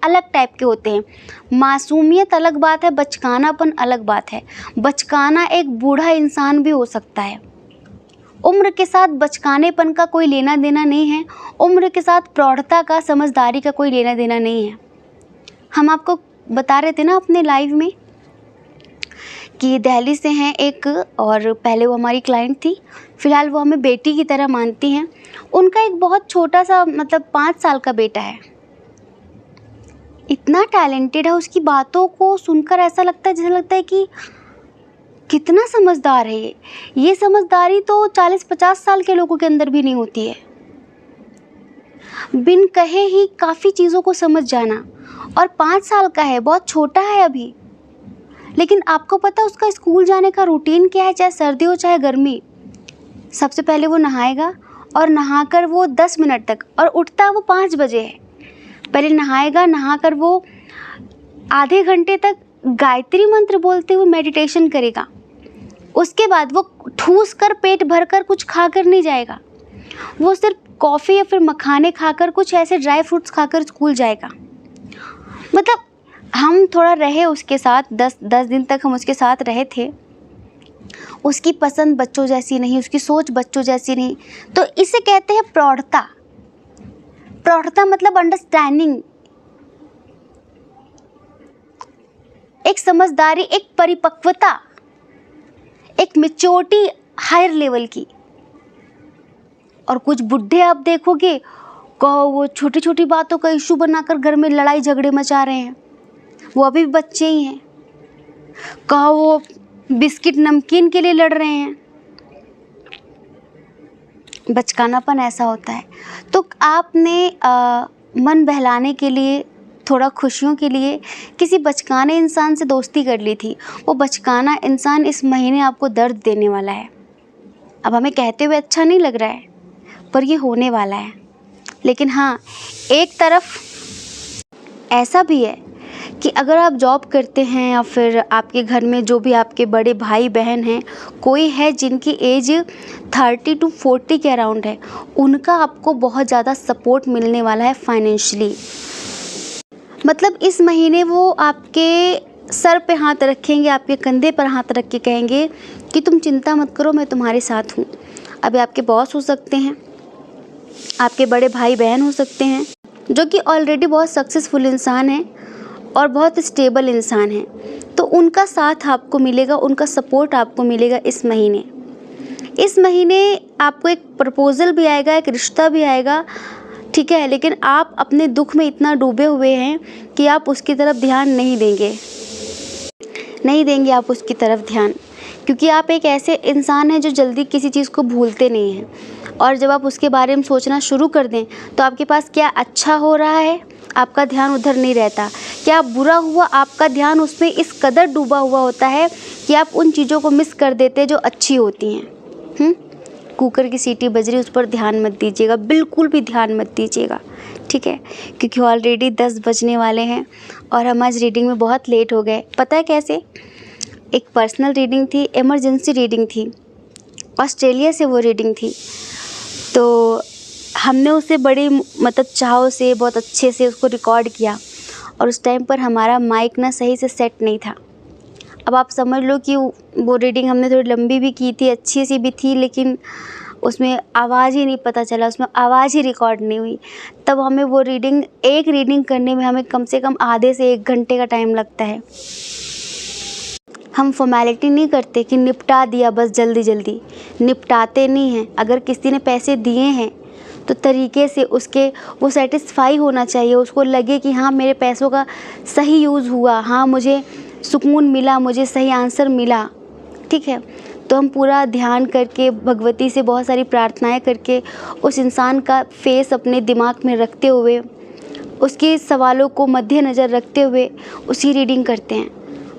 अलग टाइप के होते हैं। मासूमियत अलग बात है, बचकानापन अलग बात है। बचकाना एक बूढ़ा इंसान भी हो सकता है। उम्र के साथ बचकानेपन का कोई लेना देना नहीं है, उम्र के साथ प्रौढ़ता का, समझदारी का कोई लेना देना नहीं है। हम आपको बता रहे थे ना अपने लाइव में कि दिल्ली से हैं एक, और पहले वो हमारी क्लाइंट थी, फ़िलहाल वो हमें बेटी की तरह मानती हैं। उनका एक बहुत छोटा सा, मतलब 5 साल का बेटा है। इतना टैलेंटेड है, उसकी बातों को सुनकर ऐसा लगता है, जैसे लगता है कि कितना समझदार है ये समझदारी तो 40-50 साल के लोगों के अंदर भी नहीं होती है। बिन कहे ही काफ़ी चीज़ों को समझ जाना, और 5 साल का है, बहुत छोटा है अभी। लेकिन आपको पता है उसका स्कूल जाने का रूटीन क्या है, चाहे सर्दी हो चाहे गर्मी। सबसे पहले वो नहाएगा, और नहाकर वो 10 मिनट तक, और उठता वो 5 बजे है। पहले नहाएगा, नहाकर वो आधे घंटे तक गायत्री मंत्र बोलते हुए मेडिटेशन करेगा। उसके बाद वो ठूस कर, पेट भरकर कुछ खाकर नहीं जाएगा, वो सिर्फ कॉफ़ी या फिर मखाने खाकर, कुछ ऐसे ड्राई फ्रूट्स खाकर स्कूल जाएगा। मतलब हम थोड़ा रहे उसके साथ, 10 दिन तक हम उसके साथ रहे थे। उसकी पसंद बच्चों जैसी नहीं, उसकी सोच बच्चों जैसी नहीं। तो इसे कहते हैं प्रौढ़ता। प्रौढ़ता मतलब अंडरस्टैंडिंग, एक समझदारी, एक परिपक्वता, एक मैच्योरिटी हायर लेवल की। और कुछ बुढ़े आप देखोगे, कहो वो छोटी छोटी बातों का इशू बनाकर घर में लड़ाई झगड़े मचा रहे हैं, वो अभी भी बच्चे ही हैं। कहो वो बिस्किट नमकीन के लिए लड़ रहे हैं। बचकानापन ऐसा होता है। तो आपने मन बहलाने के लिए, थोड़ा खुशियों के लिए किसी बचकाने इंसान से दोस्ती कर ली थी। वो बचकाना इंसान इस महीने आपको दर्द देने वाला है। अब हमें कहते हुए अच्छा नहीं लग रहा है, पर ये होने वाला है। लेकिन हाँ, एक तरफ ऐसा भी है कि अगर आप जॉब करते हैं, या फिर आपके घर में जो भी आपके बड़े भाई बहन हैं, कोई है जिनकी एज 30 to 40 के अराउंड है, उनका आपको बहुत ज़्यादा सपोर्ट मिलने वाला है फाइनेंशियली। मतलब इस महीने वो आपके सर पे हाथ रखेंगे, आपके कंधे पर हाथ रख के कहेंगे कि तुम चिंता मत करो, मैं तुम्हारे साथ हूँ। अभी आपके बॉस हो सकते हैं, आपके बड़े भाई बहन हो सकते हैं, जो कि ऑलरेडी बहुत सक्सेसफुल इंसान हैं और बहुत स्टेबल इंसान हैं। तो उनका साथ आपको मिलेगा, उनका सपोर्ट आपको मिलेगा इस महीने। इस महीने आपको एक प्रपोज़ल भी आएगा, एक रिश्ता भी आएगा, ठीक है। लेकिन आप अपने दुख में इतना डूबे हुए हैं कि आप उसकी तरफ ध्यान नहीं देंगे आप उसकी तरफ ध्यान, क्योंकि आप एक ऐसे इंसान हैं जो जल्दी किसी चीज़ को भूलते नहीं हैं। और जब आप उसके बारे में सोचना शुरू कर दें, तो आपके पास क्या अच्छा हो रहा है, आपका ध्यान उधर नहीं रहता। क्या बुरा हुआ, आपका ध्यान उसमें इस कदर डूबा हुआ होता है कि आप उन चीज़ों को मिस कर देते जो अच्छी होती हैं। कुकर की सीटी बज रही, उस पर ध्यान मत दीजिएगा, बिल्कुल भी ध्यान मत दीजिएगा, ठीक है। क्योंकि ऑलरेडी 10 बजने वाले हैं और हम आज रीडिंग में बहुत लेट हो गए। पता है कैसे? एक पर्सनल रीडिंग थी, इमरजेंसी रीडिंग थी, ऑस्ट्रेलिया से वो रीडिंग थी। तो हमने उसे बड़ी मतलब चाव से, बहुत अच्छे से उसको रिकॉर्ड किया, और उस टाइम पर हमारा माइक ना सही से सेट नहीं था। अब आप समझ लो कि वो रीडिंग हमने थोड़ी लंबी भी की थी, अच्छी सी भी थी, लेकिन उसमें आवाज़ ही नहीं पता चला, उसमें आवाज़ ही रिकॉर्ड नहीं हुई। तब हमें वो एक रीडिंग करने में हमें कम से कम आधे से 1 घंटे का टाइम लगता है। हम फॉर्मेलिटी नहीं करते कि निपटा दिया बस जल्दी जल्दी, निपटाते नहीं हैं। अगर किसी ने पैसे दिए हैं तो तरीके से उसके वो सेटिस्फाई होना चाहिए, उसको लगे कि हाँ मेरे पैसों का सही यूज़ हुआ, हाँ मुझे सुकून मिला, मुझे सही आंसर मिला। ठीक है, तो हम पूरा ध्यान करके भगवती से बहुत सारी प्रार्थनाएं करके उस इंसान का फेस अपने दिमाग में रखते हुए, उसके सवालों को मद्देनज़र रखते हुए उसी रीडिंग करते हैं।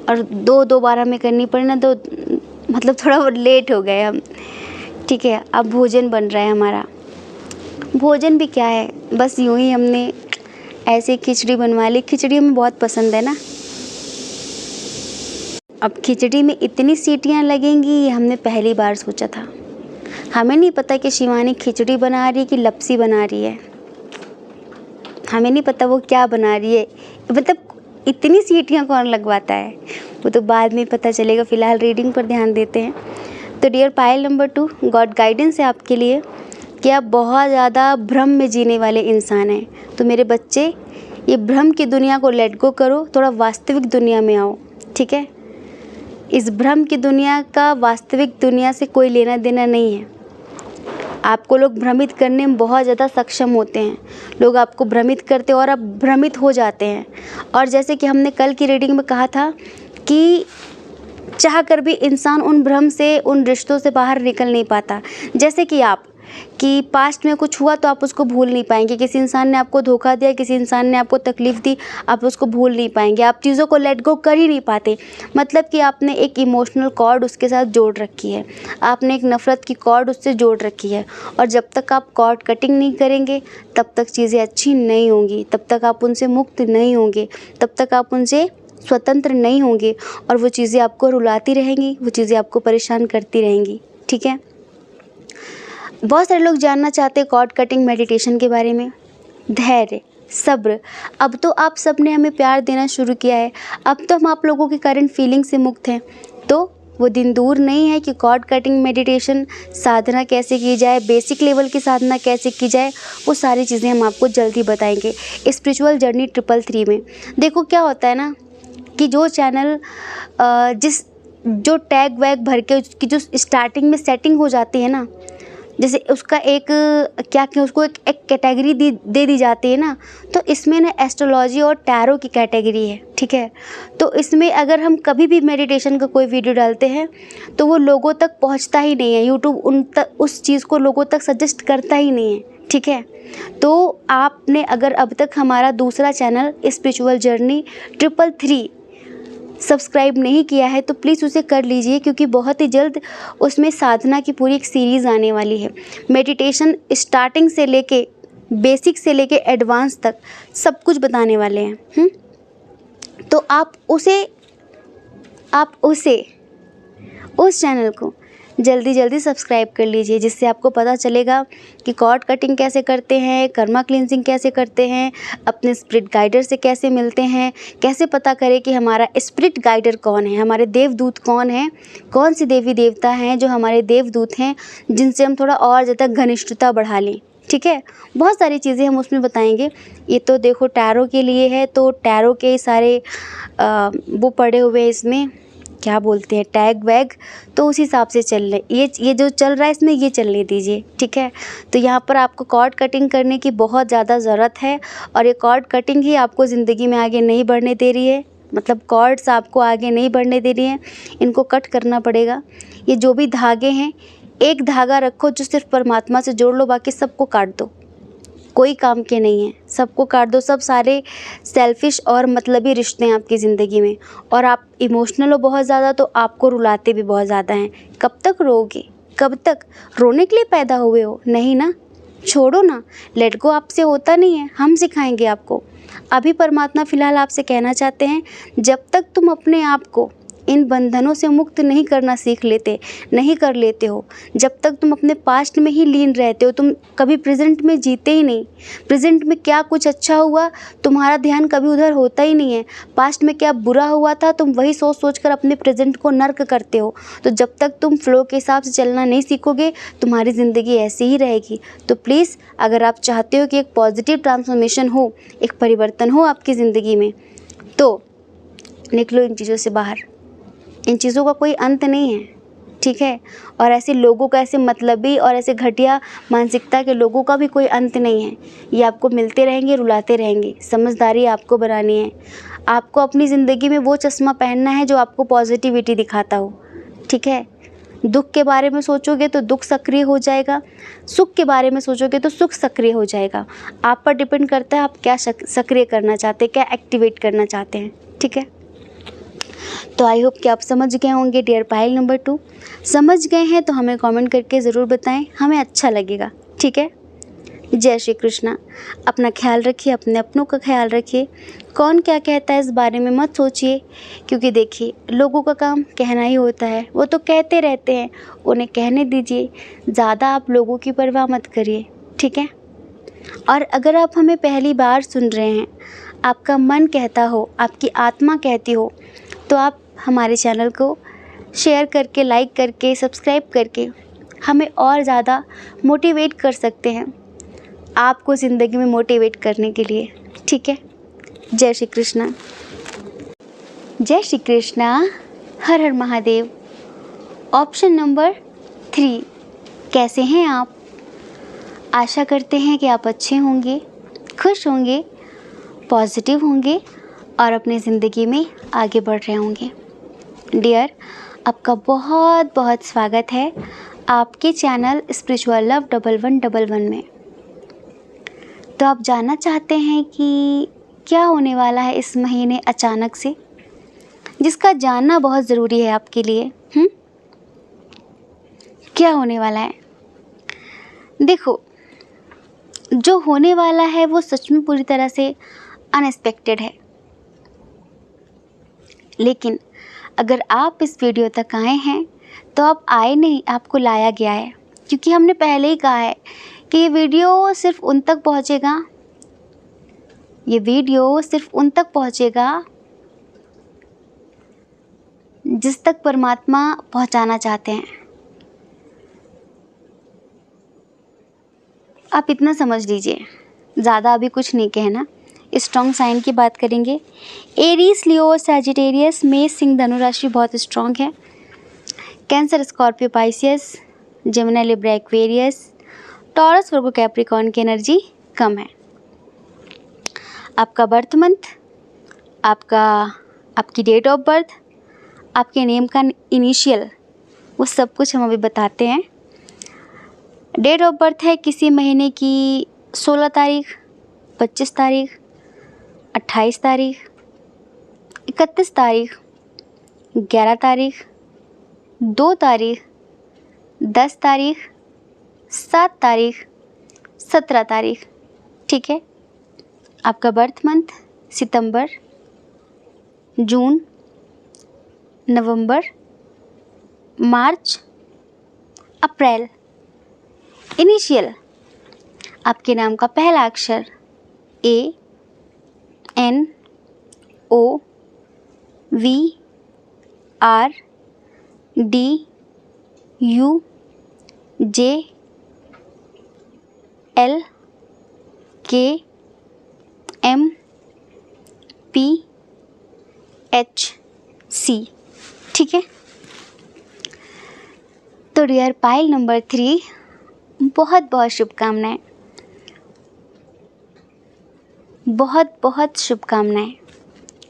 और दोबारा में करनी पड़े ना तो मतलब थोड़ा लेट हो गए हम। ठीक है, अब भोजन बन रहा है हमारा। भोजन भी क्या है, बस यूँ ही हमने ऐसे खिचड़ी बनवा ली। खिचड़ी हमें बहुत पसंद है ना। अब खिचड़ी में इतनी सीटियाँ लगेंगी ये हमने पहली बार सोचा था। हमें नहीं पता कि शिवानी खिचड़ी बना रही है कि लपसी बना रही है, हमें नहीं पता वो क्या बना रही है। मतलब इतनी सीटियाँ कौन लगवाता है, वो तो बाद में पता चलेगा। फ़िलहाल रीडिंग पर ध्यान देते हैं। तो dear Payal number 2, God guidance है आपके लिए कि आप बहुत ज़्यादा भ्रम में जीने वाले इंसान हैं। तो मेरे बच्चे, ये भ्रम की दुनिया को लेट गो करो, थोड़ा वास्तविक दुनिया में आओ। ठीक है, इस भ्रम की दुनिया का वास्तविक दुनिया से कोई लेना देना नहीं है। आपको लोग भ्रमित करने में बहुत ज़्यादा सक्षम होते हैं। लोग आपको भ्रमित करते और आप भ्रमित हो जाते हैं। और जैसे कि हमने कल की रीडिंग में कहा था कि चाह कर भी इंसान उन भ्रम से, उन रिश्तों से बाहर निकल नहीं पाता। जैसे कि आप कि पास्ट में कुछ हुआ तो आप उसको भूल नहीं पाएंगे। किसी इंसान ने आपको धोखा दिया, किसी इंसान ने आपको तकलीफ़ दी, आप उसको भूल नहीं पाएंगे। आप चीज़ों को लेट गो कर ही नहीं पाते। मतलब कि आपने एक इमोशनल कॉर्ड उसके साथ जोड़ रखी है, आपने एक नफ़रत की कॉर्ड उससे जोड़ रखी है। और जब तक आप कॉर्ड कटिंग नहीं करेंगे तब तक चीज़ें अच्छी नहीं होंगी, तब तक आप उनसे मुक्त नहीं होंगे, तब तक आप उनसे स्वतंत्र नहीं होंगे। और वो चीज़ें आपको रुलाती रहेंगी, वो चीज़ें आपको परेशान करती रहेंगी। ठीक है, बहुत सारे लोग जानना चाहते हैं कॉर्ड कटिंग मेडिटेशन के बारे में। धैर्य, सब्र। अब तो आप सब ने हमें प्यार देना शुरू किया है, अब तो हम आप लोगों की करंट फीलिंग से मुक्त हैं। तो वो दिन दूर नहीं है कि कॉर्ड कटिंग मेडिटेशन साधना कैसे की जाए, बेसिक लेवल की साधना कैसे की जाए, वो सारी चीज़ें हम आपको जल्दी बताएंगे स्पिरिचुअल जर्नी 333 में। देखो क्या होता है ना कि जो चैनल जो टैग वैग भर के उसकी जो स्टार्टिंग में सेटिंग हो जाती है ना, जैसे उसका एक क्या कहें, उसको एक कैटेगरी दे दी जाती है ना, तो इसमें ना एस्ट्रोलॉजी और टैरो की कैटेगरी है। ठीक है, तो इसमें अगर हम कभी भी मेडिटेशन का कोई वीडियो डालते हैं तो वो लोगों तक पहुंचता ही नहीं है। यूट्यूब उस चीज़ को लोगों तक सजेस्ट करता ही नहीं है। ठीक है, तो आपने अगर अब तक हमारा दूसरा चैनल स्पिरिचुअल जर्नी 333 सब्सक्राइब नहीं किया है तो प्लीज़ उसे कर लीजिए, क्योंकि बहुत ही जल्द उसमें साधना की पूरी एक सीरीज़ आने वाली है। मेडिटेशन स्टार्टिंग से लेके बेसिक से लेके एडवांस तक सब कुछ बताने वाले हैं। तो आप उस चैनल को जल्दी सब्सक्राइब कर लीजिए, जिससे आपको पता चलेगा कि कॉर्ड कटिंग कैसे करते हैं, कर्मा क्लींजिंग कैसे करते हैं, अपने स्पिरिट गाइडर से कैसे मिलते हैं, कैसे पता करें कि हमारा स्पिरिट गाइडर कौन है, हमारे देवदूत कौन हैं, कौन सी देवी देवता हैं जो हमारे देवदूत हैं, जिनसे हम थोड़ा और ज़्यादा घनिष्ठता बढ़ा लें। ठीक है, बहुत सारी चीज़ें हम उसमें बताएंगे। ये तो देखो टैरो के लिए है, तो टैरो के सारे वो पड़े हुए हैं, इसमें क्या बोलते हैं टैग वैग, तो उस हिसाब से चल रहे ये जो चल रहा है इसमें ये चलने दीजिए। ठीक है, तो यहाँ पर आपको कॉर्ड कटिंग करने की बहुत ज़्यादा ज़रूरत है, और ये कॉर्ड कटिंग ही आपको ज़िंदगी में आगे नहीं बढ़ने दे रही है। मतलब कॉर्ड्स आपको आगे नहीं बढ़ने दे रही हैं, इनको कट करना पड़ेगा। ये जो भी धागे हैं, एक धागा रखो जो सिर्फ परमात्मा से जोड़ लो, बाकी सबको काट दो, कोई काम के नहीं है, सबको काट दो। सब सारे सेल्फिश और मतलबी रिश्ते हैं आपकी ज़िंदगी में, और आप इमोशनल हो बहुत ज़्यादा तो आपको रुलाते भी बहुत ज़्यादा हैं। कब तक रोओगे, कब तक रोने के लिए पैदा हुए हो? नहीं ना, छोड़ो ना, लेट गो आपसे होता नहीं है, हम सिखाएंगे आपको। अभी परमात्मा फ़िलहाल आपसे कहना चाहते हैं, जब तक तुम अपने आप को इन बंधनों से मुक्त नहीं करना सीख लेते, नहीं कर लेते हो, जब तक तुम अपने पास्ट में ही लीन रहते हो, तुम कभी प्रेजेंट में जीते ही नहीं। प्रेजेंट में क्या कुछ अच्छा हुआ तुम्हारा ध्यान कभी उधर होता ही नहीं है। पास्ट में क्या बुरा हुआ था तुम वही सोच कर अपने प्रेजेंट को नर्क करते हो। तो जब तक तुम फ्लो के हिसाब से चलना नहीं सीखोगे तुम्हारी ज़िंदगी ऐसी ही रहेगी। तो प्लीज़ अगर आप चाहते हो कि एक पॉजिटिव ट्रांसफॉर्मेशन हो, एक परिवर्तन हो आपकी ज़िंदगी में, तो निकलो इन चीज़ों से बाहर। इन चीज़ों का कोई अंत नहीं है, ठीक है। और ऐसे लोगों का, ऐसे मतलबी और ऐसे घटिया मानसिकता के लोगों का भी कोई अंत नहीं है। ये आपको मिलते रहेंगे, रुलाते रहेंगे। समझदारी आपको बनानी है। आपको अपनी ज़िंदगी में वो चश्मा पहनना है जो आपको पॉजिटिविटी दिखाता हो, ठीक है। दुख के बारे में सोचोगे तो दुख सक्रिय हो जाएगा, सुख के बारे में सोचोगे तो सुख सक्रिय हो जाएगा। आप पर डिपेंड करता है आप क्या सक्रिय करना चाहते हैं, क्या एक्टिवेट करना चाहते हैं, ठीक है। तो आई होप कि आप समझ गए होंगे डियर पायल नंबर 2। समझ गए हैं तो हमें कमेंट करके ज़रूर बताएं, हमें अच्छा लगेगा, ठीक है। जय श्री कृष्णा। अपना ख्याल रखिए, अपने अपनों का ख्याल रखिए। कौन क्या कहता है इस बारे में मत सोचिए, क्योंकि देखिए लोगों का काम कहना ही होता है, वो तो कहते रहते हैं, उन्हें कहने दीजिए। ज़्यादा आप लोगों की परवाह मत करिए, ठीक है। और अगर आप हमें पहली बार सुन रहे हैं, आपका मन कहता हो, आपकी आत्मा कहती हो, तो आप हमारे चैनल को शेयर करके, लाइक करके, सब्सक्राइब करके हमें और ज़्यादा मोटिवेट कर सकते हैं, आपको ज़िंदगी में मोटिवेट करने के लिए, ठीक है। जय श्री कृष्णा। जय श्री कृष्णा। हर हर महादेव। ऑप्शन नंबर 3, कैसे हैं आप? आशा करते हैं कि आप अच्छे होंगे, खुश होंगे, पॉजिटिव होंगे और अपनी ज़िंदगी में आगे बढ़ रहे होंगे। डियर, आपका बहुत बहुत स्वागत है आपके चैनल स्पिरिचुअल लव 1111 में। तो आप जानना चाहते हैं कि क्या होने वाला है इस महीने अचानक से, जिसका जानना बहुत ज़रूरी है आपके लिए। क्या होने वाला है? देखो, जो होने वाला है वो सच में पूरी तरह से अनएक्सपेक्टेड है, लेकिन अगर आप इस वीडियो तक आए हैं तो आप आए नहीं, आपको लाया गया है। क्योंकि हमने पहले ही कहा है कि ये वीडियो सिर्फ उन तक पहुंचेगा, ये वीडियो सिर्फ उन तक पहुंचेगा जिस तक परमात्मा पहुंचाना चाहते हैं। आप इतना समझ लीजिए, ज़्यादा अभी कुछ नहीं कहना। स्ट्रॉन्ग साइन की बात करेंगे। एरीज, लियो, सैजिटेरियस, मेष, सिंह, धनु राशि बहुत स्ट्रॉन्ग है। Cancer, Scorpio, Pisces, Gemini, Libra, Aquarius, Taurus, Virgo, Capricorn की एनर्जी कम है। आपका बर्थ मंथ, आपकी डेट ऑफ बर्थ, आपके नेम का इनिशियल, वो सब कुछ हम अभी बताते हैं। डेट ऑफ बर्थ है किसी महीने की 16 तारीख, 25 तारीख, 28 तारीख, 31 तारीख, 11 तारीख, 2 तारीख, 10 तारीख, 7 तारीख, 17 तारीख, ठीक है। आपका बर्थ मंथ सितंबर, जून, नवंबर, मार्च, अप्रैल। इनिशियल, आपके नाम का पहला अक्षर A, N, O, V, R, D, U, J, L, K, M, P, H, C, ठीक है। तो डियर पाइल नंबर 3, बहुत बहुत शुभकामनाएं, बहुत बहुत शुभकामनाएं।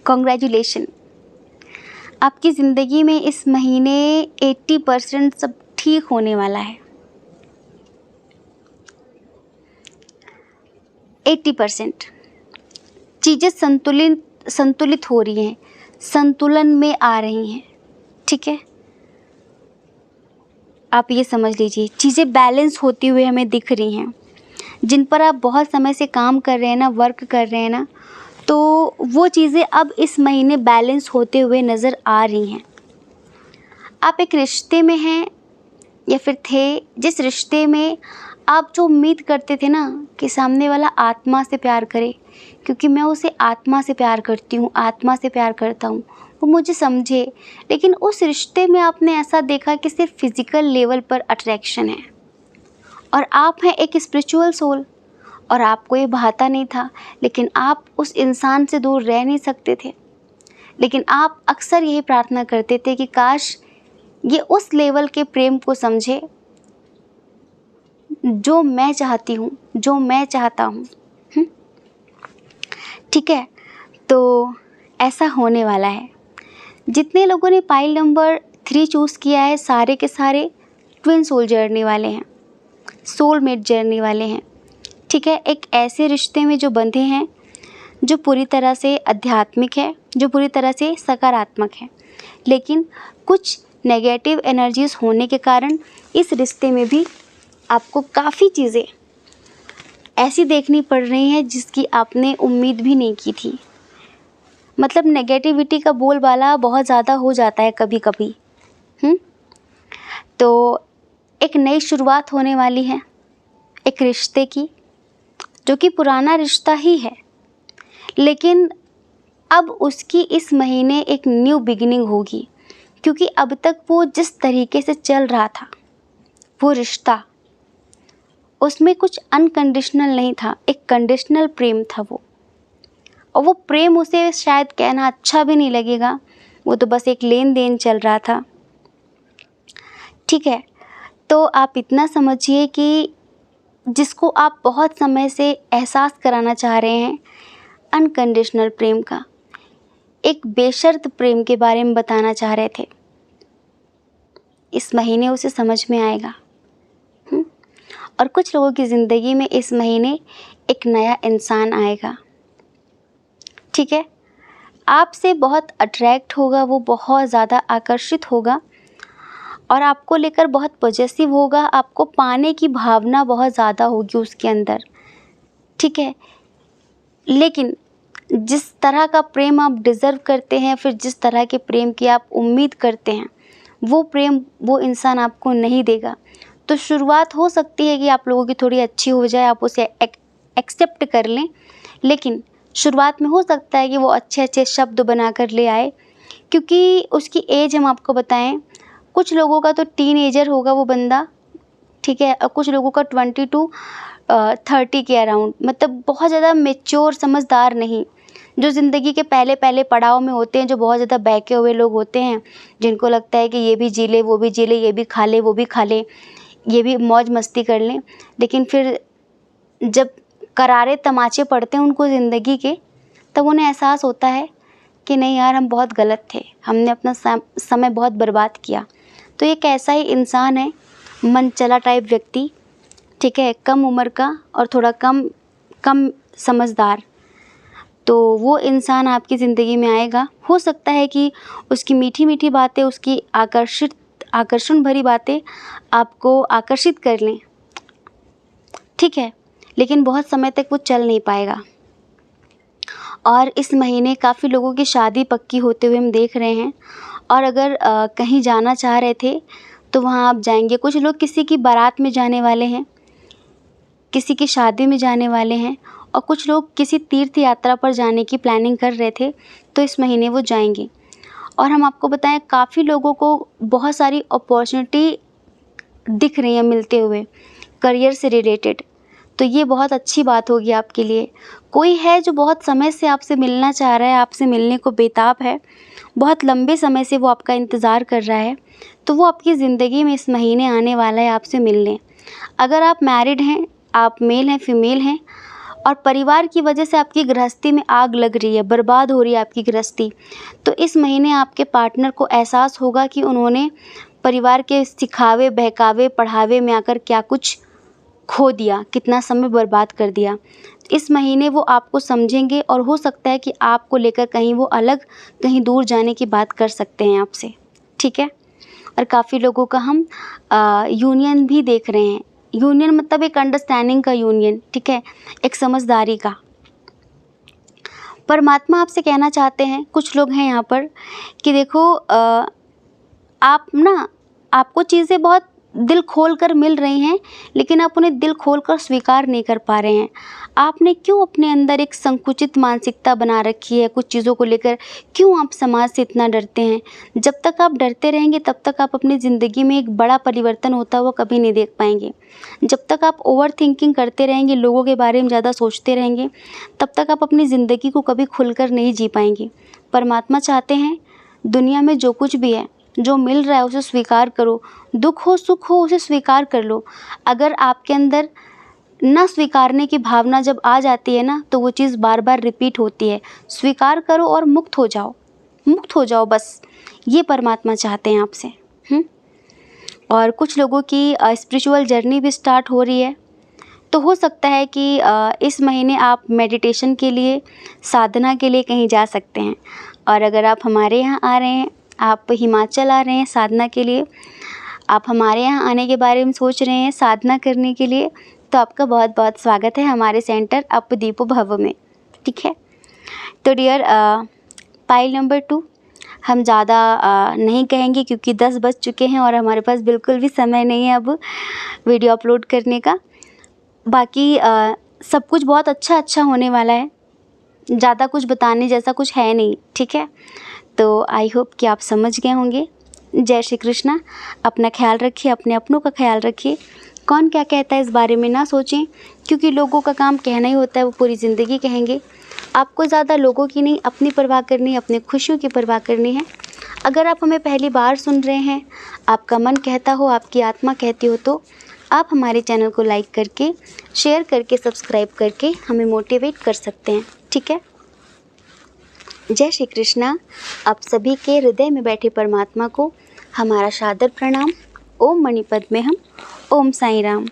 कॉन्ग्रेचुलेशन। आपकी ज़िंदगी में इस महीने 80% सब ठीक होने वाला है। 80% चीज़ें संतुलित हो रही हैं, संतुलन में आ रही हैं, ठीक है। आप ये समझ लीजिए, चीज़ें बैलेंस होती हुई हमें दिख रही हैं। जिन पर आप बहुत समय से काम कर रहे हैं ना, वर्क कर रहे हैं ना, तो वो चीज़ें अब इस महीने बैलेंस होते हुए नज़र आ रही हैं। आप एक रिश्ते में हैं या फिर थे, जिस रिश्ते में आप जो उम्मीद करते थे ना कि सामने वाला आत्मा से प्यार करे, क्योंकि मैं उसे आत्मा से प्यार करती हूँ, आत्मा से प्यार करता हूँ, वो मुझे समझे, लेकिन उस रिश्ते में आपने ऐसा देखा कि सिर्फ फिज़िकल लेवल पर अट्रैक्शन है और आप हैं एक स्पिरिचुअल सोल और आपको ये भाता नहीं था, लेकिन आप उस इंसान से दूर रह नहीं सकते थे। लेकिन आप अक्सर यही प्रार्थना करते थे कि काश ये उस लेवल के प्रेम को समझे जो मैं चाहती हूँ, जो मैं चाहता हूँ। ठीक है, तो ऐसा होने वाला है। जितने लोगों ने पाइल नंबर 3 चूज़ किया है, सारे के सारे ट्विन सोल जर्नी वाले हैं, सोलमेट जर्नी वाले हैं। ठीक है, एक ऐसे रिश्ते में जो बंधे हैं जो पूरी तरह से आध्यात्मिक है, जो पूरी तरह से सकारात्मक है, लेकिन कुछ नेगेटिव एनर्जीज होने के कारण इस रिश्ते में भी आपको काफ़ी चीज़ें ऐसी देखनी पड़ रही हैं जिसकी आपने उम्मीद भी नहीं की थी। मतलब नेगेटिविटी का बोलबाला बहुत ज़्यादा हो जाता है कभी कभी। तो एक नई शुरुआत होने वाली है एक रिश्ते की, जो कि पुराना रिश्ता ही है, लेकिन अब उसकी इस महीने एक न्यू बिगिनिंग होगी। क्योंकि अब तक वो जिस तरीके से चल रहा था वो रिश्ता, उसमें कुछ अनकंडीशनल नहीं था, एक कंडीशनल प्रेम था वो। और वो प्रेम उसे शायद कहना अच्छा भी नहीं लगेगा, वो तो बस एक लेन देन चल रहा था। ठीक है, तो आप इतना समझिए कि जिसको आप बहुत समय से एहसास कराना चाह रहे हैं अनकंडीशनल प्रेम का, एक बेशर्त प्रेम के बारे में बताना चाह रहे थे, इस महीने उसे समझ में आएगा। और कुछ लोगों की ज़िंदगी में इस महीने एक नया इंसान आएगा। ठीक है, आपसे बहुत अट्रैक्ट होगा, वो बहुत ज़्यादा आकर्षित होगा और आपको लेकर बहुत पॉजिटिव होगा, आपको पाने की भावना बहुत ज़्यादा होगी उसके अंदर। ठीक है, लेकिन जिस तरह का प्रेम आप डिज़र्व करते हैं, फिर जिस तरह के प्रेम की आप उम्मीद करते हैं, वो प्रेम वो इंसान आपको नहीं देगा। तो शुरुआत हो सकती है कि आप लोगों की थोड़ी अच्छी हो जाए, आप उसे एक्सेप्ट कर लें, लेकिन शुरुआत में हो सकता है कि वो अच्छे अच्छे शब्द बना कर ले आए। क्योंकि उसकी एज हम आपको बताएं, कुछ लोगों का तो टीनेजर होगा वो बंदा, ठीक है, और कुछ लोगों का 20 to 30 के अराउंड, मतलब बहुत ज़्यादा मेच्योर समझदार नहीं, जो ज़िंदगी के पहले पहले पड़ाव में होते हैं, जो बहुत ज़्यादा बहके हुए लोग होते हैं, जिनको लगता है कि ये भी जी ले, वो भी जी ले, ये भी खा ले, वो भी खा ले, ये भी मौज मस्ती कर लें। लेकिन फिर जब करारे तमाचे पड़ते हैं उनको ज़िंदगी के, तब उन्हें एहसास होता है कि नहीं यार, हम बहुत गलत थे, हमने अपना समय बहुत बर्बाद किया। तो एक ऐसा ही इंसान है, मनचला टाइप व्यक्ति, ठीक है, कम उम्र का और थोड़ा कम समझदार। तो वो इंसान आपकी ज़िंदगी में आएगा। हो सकता है कि उसकी मीठी मीठी बातें, उसकी आकर्षण भरी बातें आपको आकर्षित कर लें, ठीक है, लेकिन बहुत समय तक वो चल नहीं पाएगा। और इस महीने काफ़ी लोगों की शादी पक्की होते हुए हम देख रहे हैं। और अगर कहीं जाना चाह रहे थे तो वहाँ आप जाएंगे। कुछ लोग किसी की बारात में जाने वाले हैं, किसी की शादी में जाने वाले हैं, और कुछ लोग किसी तीर्थ यात्रा पर जाने की प्लानिंग कर रहे थे, तो इस महीने वो जाएंगे। और हम आपको बताएं, काफ़ी लोगों को बहुत सारी अपॉर्चुनिटी दिख रही है मिलते हुए करियर से रिलेटेड, तो ये बहुत अच्छी बात होगी आपके लिए। कोई है जो बहुत समय से आपसे मिलना चाह रहा है, आपसे मिलने को बेताब है, बहुत लंबे समय से वो आपका इंतज़ार कर रहा है, तो वो आपकी ज़िंदगी में इस महीने आने वाला है आपसे मिलने। अगर आप मैरिड हैं, आप मेल हैं, फीमेल हैं, और परिवार की वजह से आपकी गृहस्थी में आग लग रही है, बर्बाद हो रही है आपकी गृहस्थी, तो इस महीने आपके पार्टनर को एहसास होगा कि उन्होंने परिवार के सिखावे बहकावे पढ़ावे में आकर क्या कुछ खो दिया, कितना समय बर्बाद कर दिया। इस महीने वो आपको समझेंगे और हो सकता है कि आपको लेकर कहीं वो अलग, कहीं दूर जाने की बात कर सकते हैं आपसे, ठीक है। और काफ़ी लोगों का हम यूनियन भी देख रहे हैं। यूनियन मतलब एक अंडरस्टैंडिंग का यूनियन, ठीक है, एक समझदारी का। परमात्मा आपसे कहना चाहते हैं, कुछ लोग हैं यहाँ पर, कि देखो आप ना, आपको चीज़ें बहुत दिल खोलकर मिल रही हैं, लेकिन आप उन्हें दिल खोलकर स्वीकार नहीं कर पा रहे हैं। आपने क्यों अपने अंदर एक संकुचित मानसिकता बना रखी है कुछ चीज़ों को लेकर? क्यों आप समाज से इतना डरते हैं? जब तक आप डरते रहेंगे तब तक आप अपनी ज़िंदगी में एक बड़ा परिवर्तन होता हुआ कभी नहीं देख पाएंगे। जब तक आप ओवर थिंकिंग करते रहेंगे, लोगों के बारे में ज़्यादा सोचते रहेंगे, तब तक आप अपनी ज़िंदगी को कभी खुलकर नहीं जी पाएंगे। परमात्मा चाहते हैं दुनिया में जो कुछ भी है, जो मिल रहा है उसे स्वीकार करो। दुख हो सुख हो उसे स्वीकार कर लो। अगर आपके अंदर ना स्वीकारने की भावना जब आ जाती है ना, तो वो चीज़ बार बार रिपीट होती है। स्वीकार करो और मुक्त हो जाओ, मुक्त हो जाओ बस। ये परमात्मा चाहते हैं आपसे। और कुछ लोगों की स्पिरिचुअल जर्नी भी स्टार्ट हो रही है, तो हो सकता है कि इस महीने आप मेडिटेशन के लिए, साधना के लिए कहीं जा सकते हैं। और अगर आप हमारे यहाँ आ रहे हैं, आप हिमाचल आ रहे हैं साधना के लिए, आप हमारे यहाँ आने के बारे में सोच रहे हैं साधना करने के लिए, तो आपका बहुत बहुत स्वागत है हमारे सेंटर अपदीपो भव में। ठीक है, तो डियर पाइल नंबर 2, हम ज़्यादा नहीं कहेंगे क्योंकि 10 बज चुके हैं और हमारे पास बिल्कुल भी समय नहीं है अब वीडियो अपलोड करने का। बाकी सब कुछ बहुत अच्छा होने वाला है, ज़्यादा कुछ बताने जैसा कुछ है नहीं। ठीक है, तो आई होप कि आप समझ गए होंगे। जय श्री कृष्णा। अपना ख्याल रखिए, अपने अपनों का ख्याल रखिए। कौन क्या कहता है इस बारे में ना सोचें, क्योंकि लोगों का काम कहना ही होता है, वो पूरी ज़िंदगी कहेंगे। आपको ज़्यादा लोगों की नहीं, अपनी परवाह करनी है, अपनी खुशियों की परवाह करनी है। अगर आप हमें पहली बार सुन रहे हैं, आपका मन कहता हो, आपकी आत्मा कहती हो, तो आप हमारे चैनल को लाइक करके, शेयर करके, सब्सक्राइब करके हमें मोटिवेट कर सकते हैं। ठीक है, जय श्री कृष्णा। आप सभी के हृदय में बैठे परमात्मा को हमारा सादर प्रणाम। ओम मणिपद में हम। ओम साईं राम।